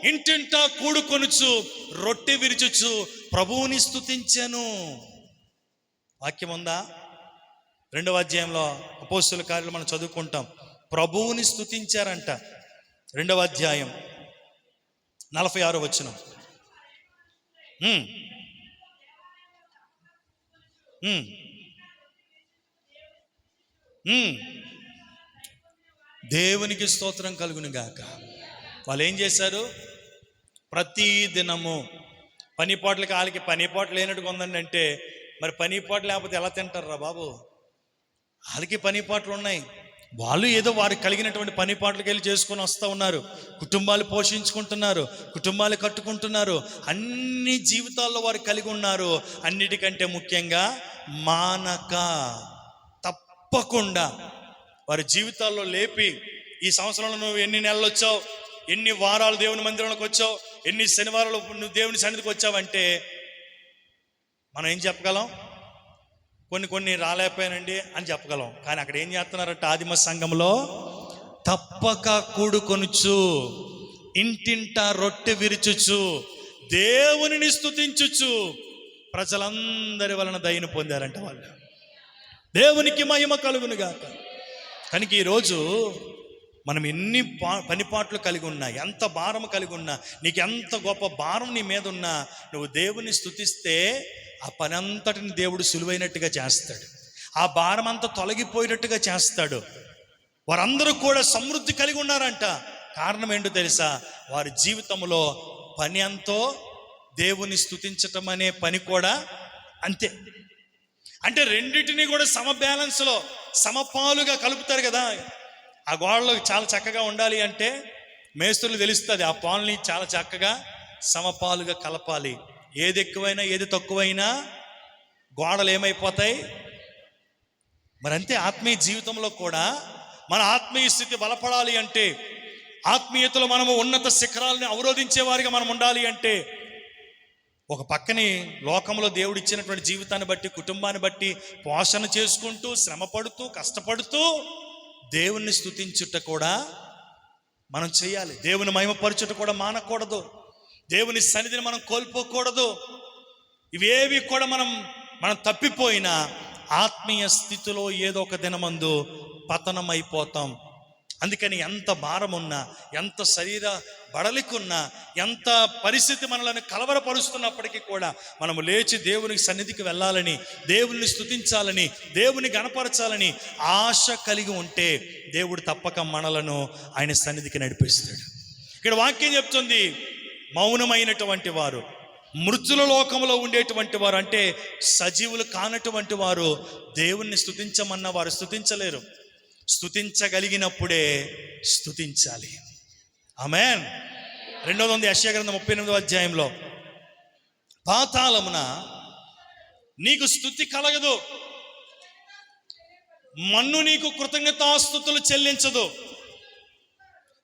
Speaker 1: ఇంటింటా కూడుకొనుచు రొట్టె విరుచుచు ప్రభువుని స్తుతించెను. వాక్యం ఉందా? 2వ అధ్యాయంలో అపోస్తుల కార్యాలు మనం చదువుకుంటాం. ప్రభువుని స్తుతించారంట. 2వ అధ్యాయం 46వ వచనం. దేవునికి స్తోత్రం కలుగును గాక. వాళ్ళు ఏం చేశారు? ప్రతి దినము పనిపాట్లకి, వాళ్ళకి పనిపాట్లు లేనట్టుగా ఉందండి. అంటే మరి పనిపాట్లు లేకపోతే ఎలా తింటారా బాబు? వాళ్ళకి పనిపాట్లు ఉన్నాయి. వాళ్ళు ఏదో వారికి కలిగినటువంటి పనిపాట్లకి వెళ్ళి చేసుకొని వస్తూ ఉన్నారు. కుటుంబాలు పోషించుకుంటున్నారు, కుటుంబాలు కట్టుకుంటున్నారు, అన్ని జీవితాల్లో వారు కలిగి ఉన్నారు. అన్నిటికంటే ముఖ్యంగా మానక తప్పకుండా వారి జీవితాల్లో లేపి, ఈ సంవత్సరంలో నువ్వు ఎన్ని నెలలు వచ్చావు, ఎన్ని వారాలు దేవుని మందిరంలోకి వచ్చావు, ఎన్ని శనివారాలు నువ్వు దేవుని సన్నిధికి వచ్చావంటే మనం ఏం చెప్పగలం? కొన్ని రాలేకపోయానండి అని చెప్పగలం. కానీ అక్కడ ఏం చేస్తున్నారంటే ఆదిమ సంఘంలో తప్పక కూడుకొనుచు, ఇంటింట రొట్టె విరుచుచు, దేవునిని స్తుతించుచు ప్రజలందరి వలన దయను పొందారంట వాళ్ళు. దేవునికి మహిమ కలుగును గాక. కనుక ఈరోజు మనం ఎన్ని పనిపాట్లు కలిగి ఉన్నా, ఎంత భారం కలిగి ఉన్నా, నీకు ఎంత గొప్ప భారం నీ మీద ఉన్నా, నువ్వు దేవుని స్తుతిస్తే ఆ పని అంతటిని దేవుడు సులువైనట్టుగా చేస్తాడు. ఆ భారం అంతా తొలగిపోయినట్టుగా చేస్తాడు. వారందరూ కూడా సమృద్ధి కలిగి ఉన్నారంట. కారణం ఏంటో తెలుసా? వారి జీవితంలో పని అంతో దేవుని స్తుతించటం అనే పని కూడా అంతే. అంటే రెండింటినీ కూడా సమ బ్యాలెన్స్లో సమపాలుగా కలుపుతారు కదా. ఆ గోడలు చాలా చక్కగా ఉండాలి అంటే మేస్త్రులు తెలుస్తుంది. ఆ పాలని చాలా చక్కగా సమపాలుగా కలపాలి. ఏది ఎక్కువైనా ఏది తక్కువైనా గోడలు ఏమైపోతాయి? మరి అంతే ఆత్మీయ జీవితంలో కూడా మన ఆత్మీయ స్థితి బలపడాలి అంటే, ఆత్మీయతలో మనము ఉన్నత శిఖరాలను అవరోధించే వారిగా మనం ఉండాలి అంటే, ఒక పక్కని లోకంలో దేవుడు ఇచ్చినటువంటి జీవితాన్ని బట్టి, కుటుంబాన్ని బట్టి పోషణ చేసుకుంటూ, శ్రమ పడుతూ, కష్టపడుతూ దేవుణ్ణి స్తుతించుట కూడా మనం చేయాలి. దేవుని మహిమపరచుట కూడా మానకూడదు. దేవుని సన్నిధిని మనం కోల్పోకూడదు. ఇవేవి కూడా మనం తప్పిపోయినా ఆత్మీయ స్థితిలో ఏదో ఒక దినమందు పతనం అయిపోతాం. అందుకని ఎంత భారం ఉన్నా, ఎంత శరీర బడలికున్నా, ఎంత పరిస్థితి మనల్ని కలవరపరుస్తున్నప్పటికీ కూడా మనము లేచి దేవుని సన్నిధికి వెళ్ళాలని, దేవుని స్తుతించాలని, దేవుని గణపరచాలని ఆశ కలిగి ఉంటే దేవుడు తప్పక మనలను ఆయన సన్నిధికి నడిపిస్తాడు. ఇక్కడ వాక్యం చెప్తుంది, మౌనమైనటువంటి వారు, మృతుల లోకంలో ఉండేటువంటి వారు, అంటే సజీవులు కానటువంటి వారు దేవుణ్ణి స్తుతించమన్న వారు స్తుతించలేరు. స్తుతించగలిగినప్పుడే స్తుతించాలి. ఆమేన్. 2వ యెషయా గ్రంథం 38వ అధ్యాయంలో, పాతాళమున నీకు స్తుతి కలగదు, మన్ను నీకు కృతజ్ఞతాస్తుతులు చెల్లించదు.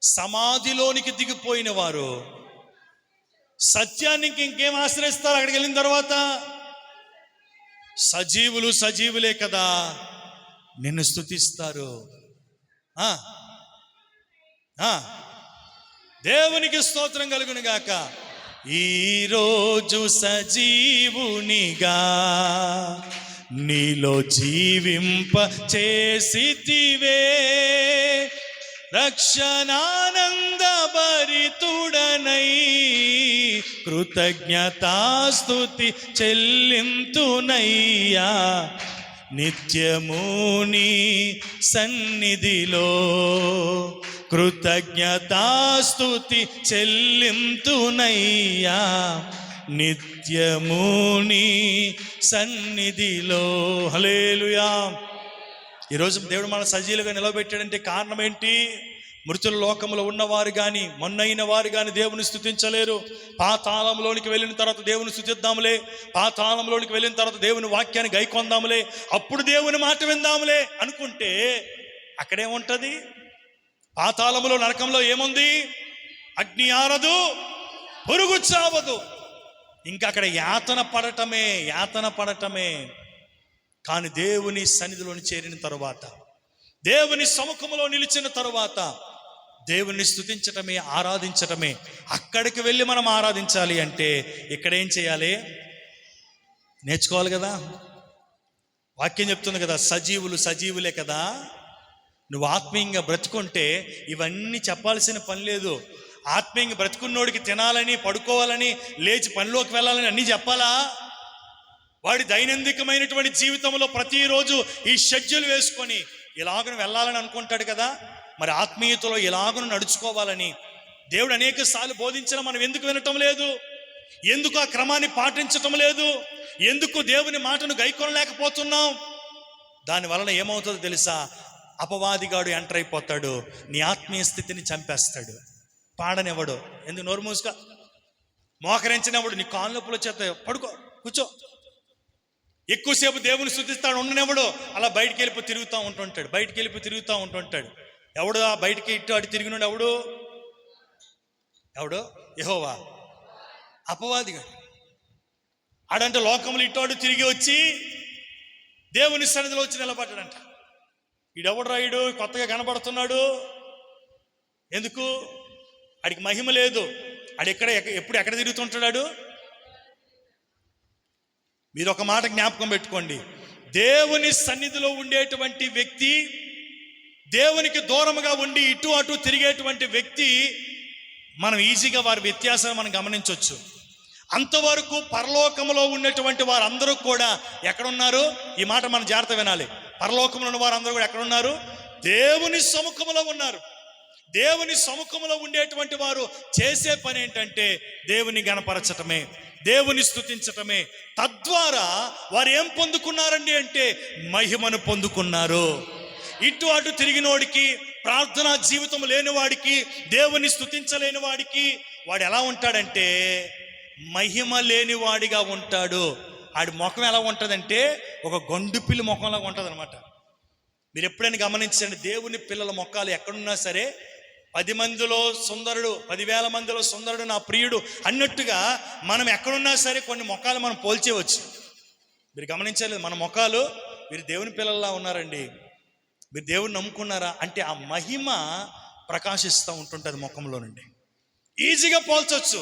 Speaker 1: సమాధిలోనికి దిగిపోయిన వారు సత్యానికి ఇంకేం ఆశ్రయిస్తారు? అక్కడికి వెళ్ళిన తర్వాత సజీవులే కదా నిన్ను స్తుతిస్తారు. దేవునికి స్తోత్రం కలుగును గాక. ఈరోజు సజీవునిగా నీలో జీవింప చేసితివే, రక్షణానంద భరితుడనై కృతజ్ఞతాస్తుతి చెల్లింతునయ్యా. నిత్యము నీ సన్నిధిలో కృతజ్ఞతాస్తుతి చెల్లింతునయ్యా. నిత్యము నీ సన్నిధిలో. హల్లెలూయా. ఈరోజు దేవుడు మన సజీలుగా నిలబెట్టాడంటే కారణం ఏంటి? మృతుల లోకంలో ఉన్నవారు కానీ, మొన్నైన వారు కానీ దేవుని స్తుతించలేరు. పాతాళంలోనికి వెళ్ళిన తర్వాత దేవుని స్తుతిద్దాములే, పాతాళంలోనికి వెళ్ళిన తర్వాత దేవుని వాక్యాన్ని గైకొందాములే, అప్పుడు దేవుని మాట విందాములే అనుకుంటే అక్కడేముంటుంది? పాతాళములో, నరకంలో ఏముంది? అగ్ని ఆరదు, పురుగు చావదు. ఇంకా అక్కడ యాతన పడటమే. కానీ దేవుని సన్నిధిలోని చేరిన తరువాత, దేవుని సముఖంలో నిలిచిన తరువాత దేవుని స్తుతించటమే, ఆరాధించటమే. అక్కడికి వెళ్ళి మనం ఆరాధించాలి అంటే ఇక్కడ ఏం చేయాలి? నేర్చుకోవాలి కదా. వాక్యం చెప్తుంది కదా, సజీవులు సజీవులే కదా. నువ్వు ఆత్మీయంగా బ్రతుకుంటే ఇవన్నీ చెప్పాల్సిన పని లేదు. ఆత్మీయంగా బ్రతుకున్నోడికి తినాలని, పడుకోవాలని, లేచి పనిలోకి వెళ్ళాలని అన్నీ చెప్పాలా? వాడి దైనందికమైనటువంటి జీవితంలో ప్రతిరోజు ఈ షెడ్యూల్ వేసుకొని ఇలాగను వెళ్ళాలని అనుకుంటాడు కదా. మరి ఆత్మీయతలో ఇలాగను నడుచుకోవాలని దేవుడు అనేక సార్లు బోధించినా మనం ఎందుకు వినటం లేదు? ఎందుకు ఆ క్రమాన్ని పాటించటం లేదు? ఎందుకు దేవుని మాటను గైకొనలేకపోతున్నాం? దాని వలన ఏమవుతుందో తెలుసా? అపవాదిగాడు ఎంటర్ అయిపోతాడు, నీ ఆత్మీయ స్థితిని చంపేస్తాడు. పాడనివ్వడు. ఎందుకు? నోరు మూసుక. మోకరించినప్పుడు నీ కాళ్ళ నొప్పులు వచ్చేస్తాయి, పడుకో, కూర్చో. ఎక్కువసేపు దేవుని స్తుతిస్తాడు, ఉండనివ్వడు. అలా బయటికి వెళ్ళిపోయి తిరుగుతూ ఉంటుంటాడు. ఎవడు ఆ బయటికి ఇటు అటు తిరిగినాడు? ఎవడు? యెహోవా. అపవాదిగా ఆడంటే లోకములు ఇటు అటు తిరిగి వచ్చి దేవుని సన్నిధిలో వచ్చి నిలబడ్డాడంట. ఈడెవడు రాయుడు కొత్తగా కనబడుతున్నాడు? ఎందుకు? ఆడికి మహిమ లేదు. ఎప్పుడు ఎక్కడ తిరుగుతుంటాడు? మీరు ఒక మాట జ్ఞాపకం పెట్టుకోండి, దేవుని సన్నిధిలో ఉండేటువంటి వ్యక్తి, దేవునికి దూరముగా ఉండి ఇటు అటు తిరిగేటువంటి వ్యక్తి, మనం ఈజీగా వారి వ్యత్యాసాన్ని మనం గమనించవచ్చు. అంతవరకు పరలోకములో ఉన్నటువంటి వారందరూ కూడా ఎక్కడున్నారు? ఈ మాట మనం జాగ్రత్త వినాలి. పరలోకంలో ఉన్న వారందరూ కూడా ఎక్కడున్నారు? దేవుని సముఖంలో ఉన్నారు. దేవుని సముఖంలో ఉండేటువంటి వారు చేసే పని ఏంటంటే దేవుని గణపరచటమే, దేవుని స్తుతించటమే. తద్వారా వారు ఏం పొందుకున్నారండి అంటే మహిమను పొందుకున్నారు. ఇటు అటు తిరిగినోడికి, ప్రార్థనా జీవితం లేనివాడికి, దేవుని స్తుతించలేని వాడికి వాడు ఎలా ఉంటాడంటే మహిమ లేనివాడిగా ఉంటాడు. ఆడి ముఖం ఎలా ఉంటుందంటే ఒక గొండుపిల్లి ముఖంలాగా ఉంటుంది అనమాట. మీరు ఎప్పుడైనా గమనించండి, దేవుని పిల్లల ముఖాలు ఎక్కడున్నా సరే 10 మందిలో సుందరుడు, 10,000 మందిలో సుందరుడు నా ప్రియుడు అన్నట్టుగా మనం ఎక్కడున్నా సరే కొన్ని ముఖాలు మనం పోల్చేవచ్చు. మీరు గమనించలేదు, మన ముఖాలు మీరు దేవుని పిల్లల్లా ఉన్నారండి, మీరు దేవుని నమ్ముకున్నారా అంటే ఆ మహిమ ప్రకాశిస్తూ ఉంటుంటుంది ముఖంలో నుండి. ఈజీగా పోల్చవచ్చు.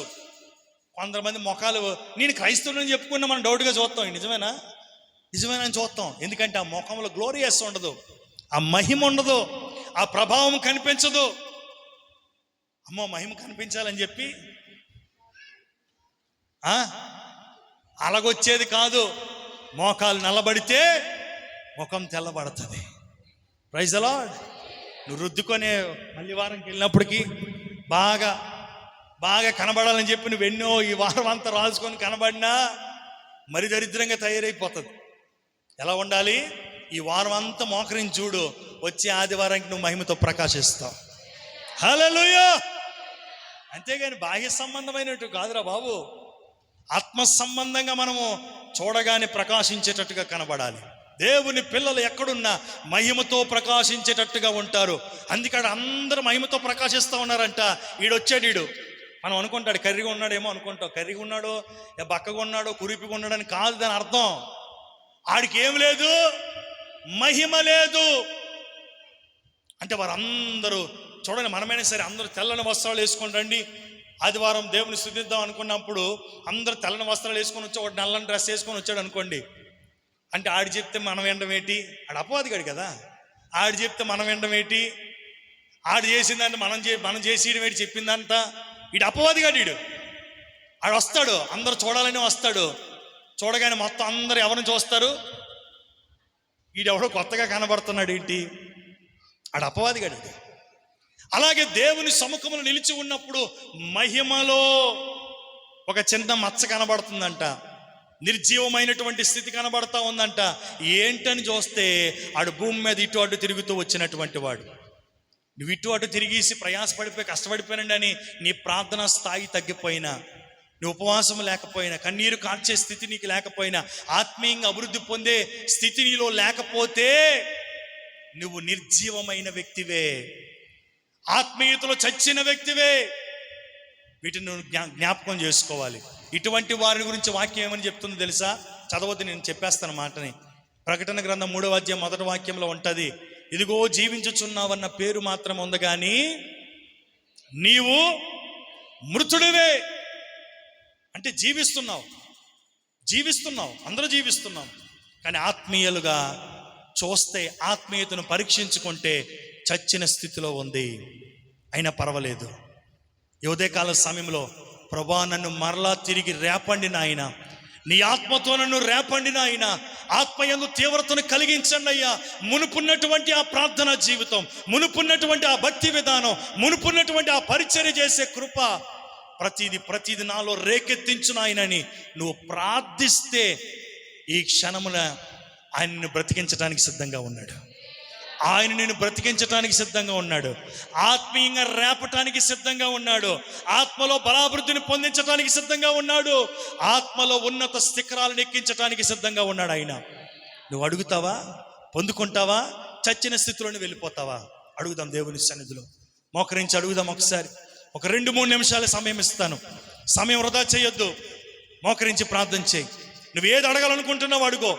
Speaker 1: కొంతమంది ముఖాలు నేను క్రైస్తవుని చెప్పుకున్నా మనం డౌట్గా చూస్తాం, నిజమేనా అని చూస్తాం. ఎందుకంటే ఆ ముఖంలో గ్లోరియస్ ఉండదు, ఆ మహిమ ఉండదు, ఆ ప్రభావం కనిపించదు. అమ్మో మహిమ కనిపించాలని చెప్పి అలాగొచ్చేది కాదు. మోకాలు నల్లబడితే ముఖం తెల్లబడుతుంది. Praise the lord. నువ్వు రుద్దుకొనే మళ్ళీ వారంకి వెళ్ళినప్పటికీ బాగా కనబడాలని చెప్పి నువ్వు ఎన్నో ఈ వారం అంతా రాసుకొని కనబడినా మరి దరిద్రంగా తయారైపోతుంది. ఎలా ఉండాలి? ఈ వారం అంతా మోకరించి చూడు, వచ్చే ఆదివారానికి నువ్వు మహిమతో ప్రకాశిస్తావు. హల్లెలూయా. అంతేగాని బాహ్య సంబంధమైనట్టు కాదురా బాబు, ఆత్మ సంబంధంగా మనము చూడగానే ప్రకాశించేటట్టుగా కనబడాలి. దేవుని పిల్లలు ఎక్కడున్నా మహిమతో ప్రకాశించేటట్టుగా ఉంటారు. అందుకని అందరూ మహిమతో ప్రకాశిస్తూ ఉన్నారంట. ఈడొచ్చాడు, మనం అనుకుంటాడు కర్రీగా ఉన్నాడేమో అనుకుంటాం. కర్రీగా ఉన్నాడో, బక్కగా ఉన్నాడో, కురిపిగా ఉన్నాడని కాదు దాని అర్థం. ఆడికి ఏం లేదు, మహిమ లేదు. అంటే వారందరూ చూడండి, మనమైనా సరే అందరూ తెల్లని వస్త్రాలు వేసుకొని రండి, ఆదివారం దేవుని స్తుతిద్దాం అనుకున్నప్పుడు అందరూ తెల్లని వస్త్రాలు వేసుకొని వచ్చి ఒక నల్లని డ్రెస్ వేసుకొని వచ్చాడు అనుకోండి. అంటే ఆడు చెప్తే మనం వినడం ఏంటి? ఆడు అపవాదిగాడు కదా. ఆడు చెప్తే మనం వినడం ఏంటి? ఆడు చేసిందంటే మనం చేసేయడం ఏంటి? చెప్పిందంతా ఈడు అపవాదిగాడు. ఆడు వస్తాడు, అందరూ చూడాలని వస్తాడు. చూడగానే మొత్తం అందరూ ఎవరిని చూస్తారు? ఈడెవడో కొత్తగా కనబడుతున్నాడు ఏంటి? ఆడు అపవాదిగాడు. అలాగే దేవుని సముఖంలో నిలిచి ఉన్నప్పుడు మహిమలో ఒక చిన్న మచ్చ కనబడుతుందంట, నిర్జీవమైనటువంటి స్థితి కనబడతా ఉందంట. ఏంటని చూస్తే ఆడు భూమి మీద ఇటు అటు తిరుగుతూ వచ్చినటువంటి వాడు. నువ్వు ఇటు అటు తిరిగేసి ప్రయాసపడిపోయి కష్టపడిపోయినండి అని నీ ప్రార్థన స్థాయి తగ్గిపోయినా, నువ్వు ఉపవాసం లేకపోయినా, కన్నీరు కార్చే స్థితి నీకు లేకపోయినా, ఆత్మీయంగా అభివృద్ధి పొందే స్థితి నీలో లేకపోతే నువ్వు నిర్జీవమైన వ్యక్తివే, ఆత్మీయతలో చచ్చిన వ్యక్తివే. వీటిని నువ్వు జ్ఞాపకం చేసుకోవాలి. ఇటువంటి వారి గురించి వాక్యం ఏమని చెప్తుందో తెలుసా? చదవద్దు, నేను చెప్పేస్తాను మాటని. ప్రకటన గ్రంథం 3వ అధ్యాయం 1వ వాక్యంలో ఉంటుంది, ఇదిగో జీవించుచున్నావన్న పేరు మాత్రం ఉంది కానీ నీవు మృతుడివే. అంటే జీవిస్తున్నావు, అందరూ జీవిస్తున్నాం, కానీ ఆత్మీయులుగా చూస్తే, ఆత్మీయతను పరీక్షించుకుంటే చచ్చిన స్థితిలో ఉంది. అయినా పర్వాలేదు. ఈ ఉదయకాల సమయంలో, ప్రభా నన్ను మరలా తిరిగి రేపండి నాయన, నీ ఆత్మతో నన్ను రేపండి నాయన, ఆత్మయందు తీవ్రతను కలిగించండి అయ్యా. మునుపున్నటువంటి ఆ ప్రార్థనా జీవితం, మునుపున్నటువంటి ఆ భక్తి విధానం, మునుపున్నటువంటి ఆ పరిచర్య చేసే కృప ప్రతిది నాలో రేకెత్తించు నాయనని నువ్వు ప్రార్థిస్తే, ఈ క్షణమున ఆయన నిన్ను బ్రతికించడానికి సిద్ధంగా ఉన్నాడు. ఆయన నిన్ను బ్రతికించడానికి సిద్ధంగా ఉన్నాడు. ఆత్మీయంగా రేపటానికి సిద్ధంగా ఉన్నాడు. ఆత్మలో బలాభివృద్ధిని పొందించడానికి సిద్ధంగా ఉన్నాడు. ఆత్మలో ఉన్నత శిఖరాలను ఎక్కించడానికి సిద్ధంగా ఉన్నాడు ఆయన. నువ్వు అడుగుతావా? పొందుకుంటావా? చచ్చిన స్థితిలోనే వెళ్ళిపోతావా? అడుగుదాం దేవుని సన్నిధిలో, మోకరించి అడుగుదాం. ఒకసారి ఒక 2-3 నిమిషాల సమయం ఇస్తాను. సమయం వృధా చేయొద్దు. మోకరించి ప్రార్థన చేయి. నువ్వు ఏది అడగాలనుకుంటున్నావు అడుగో.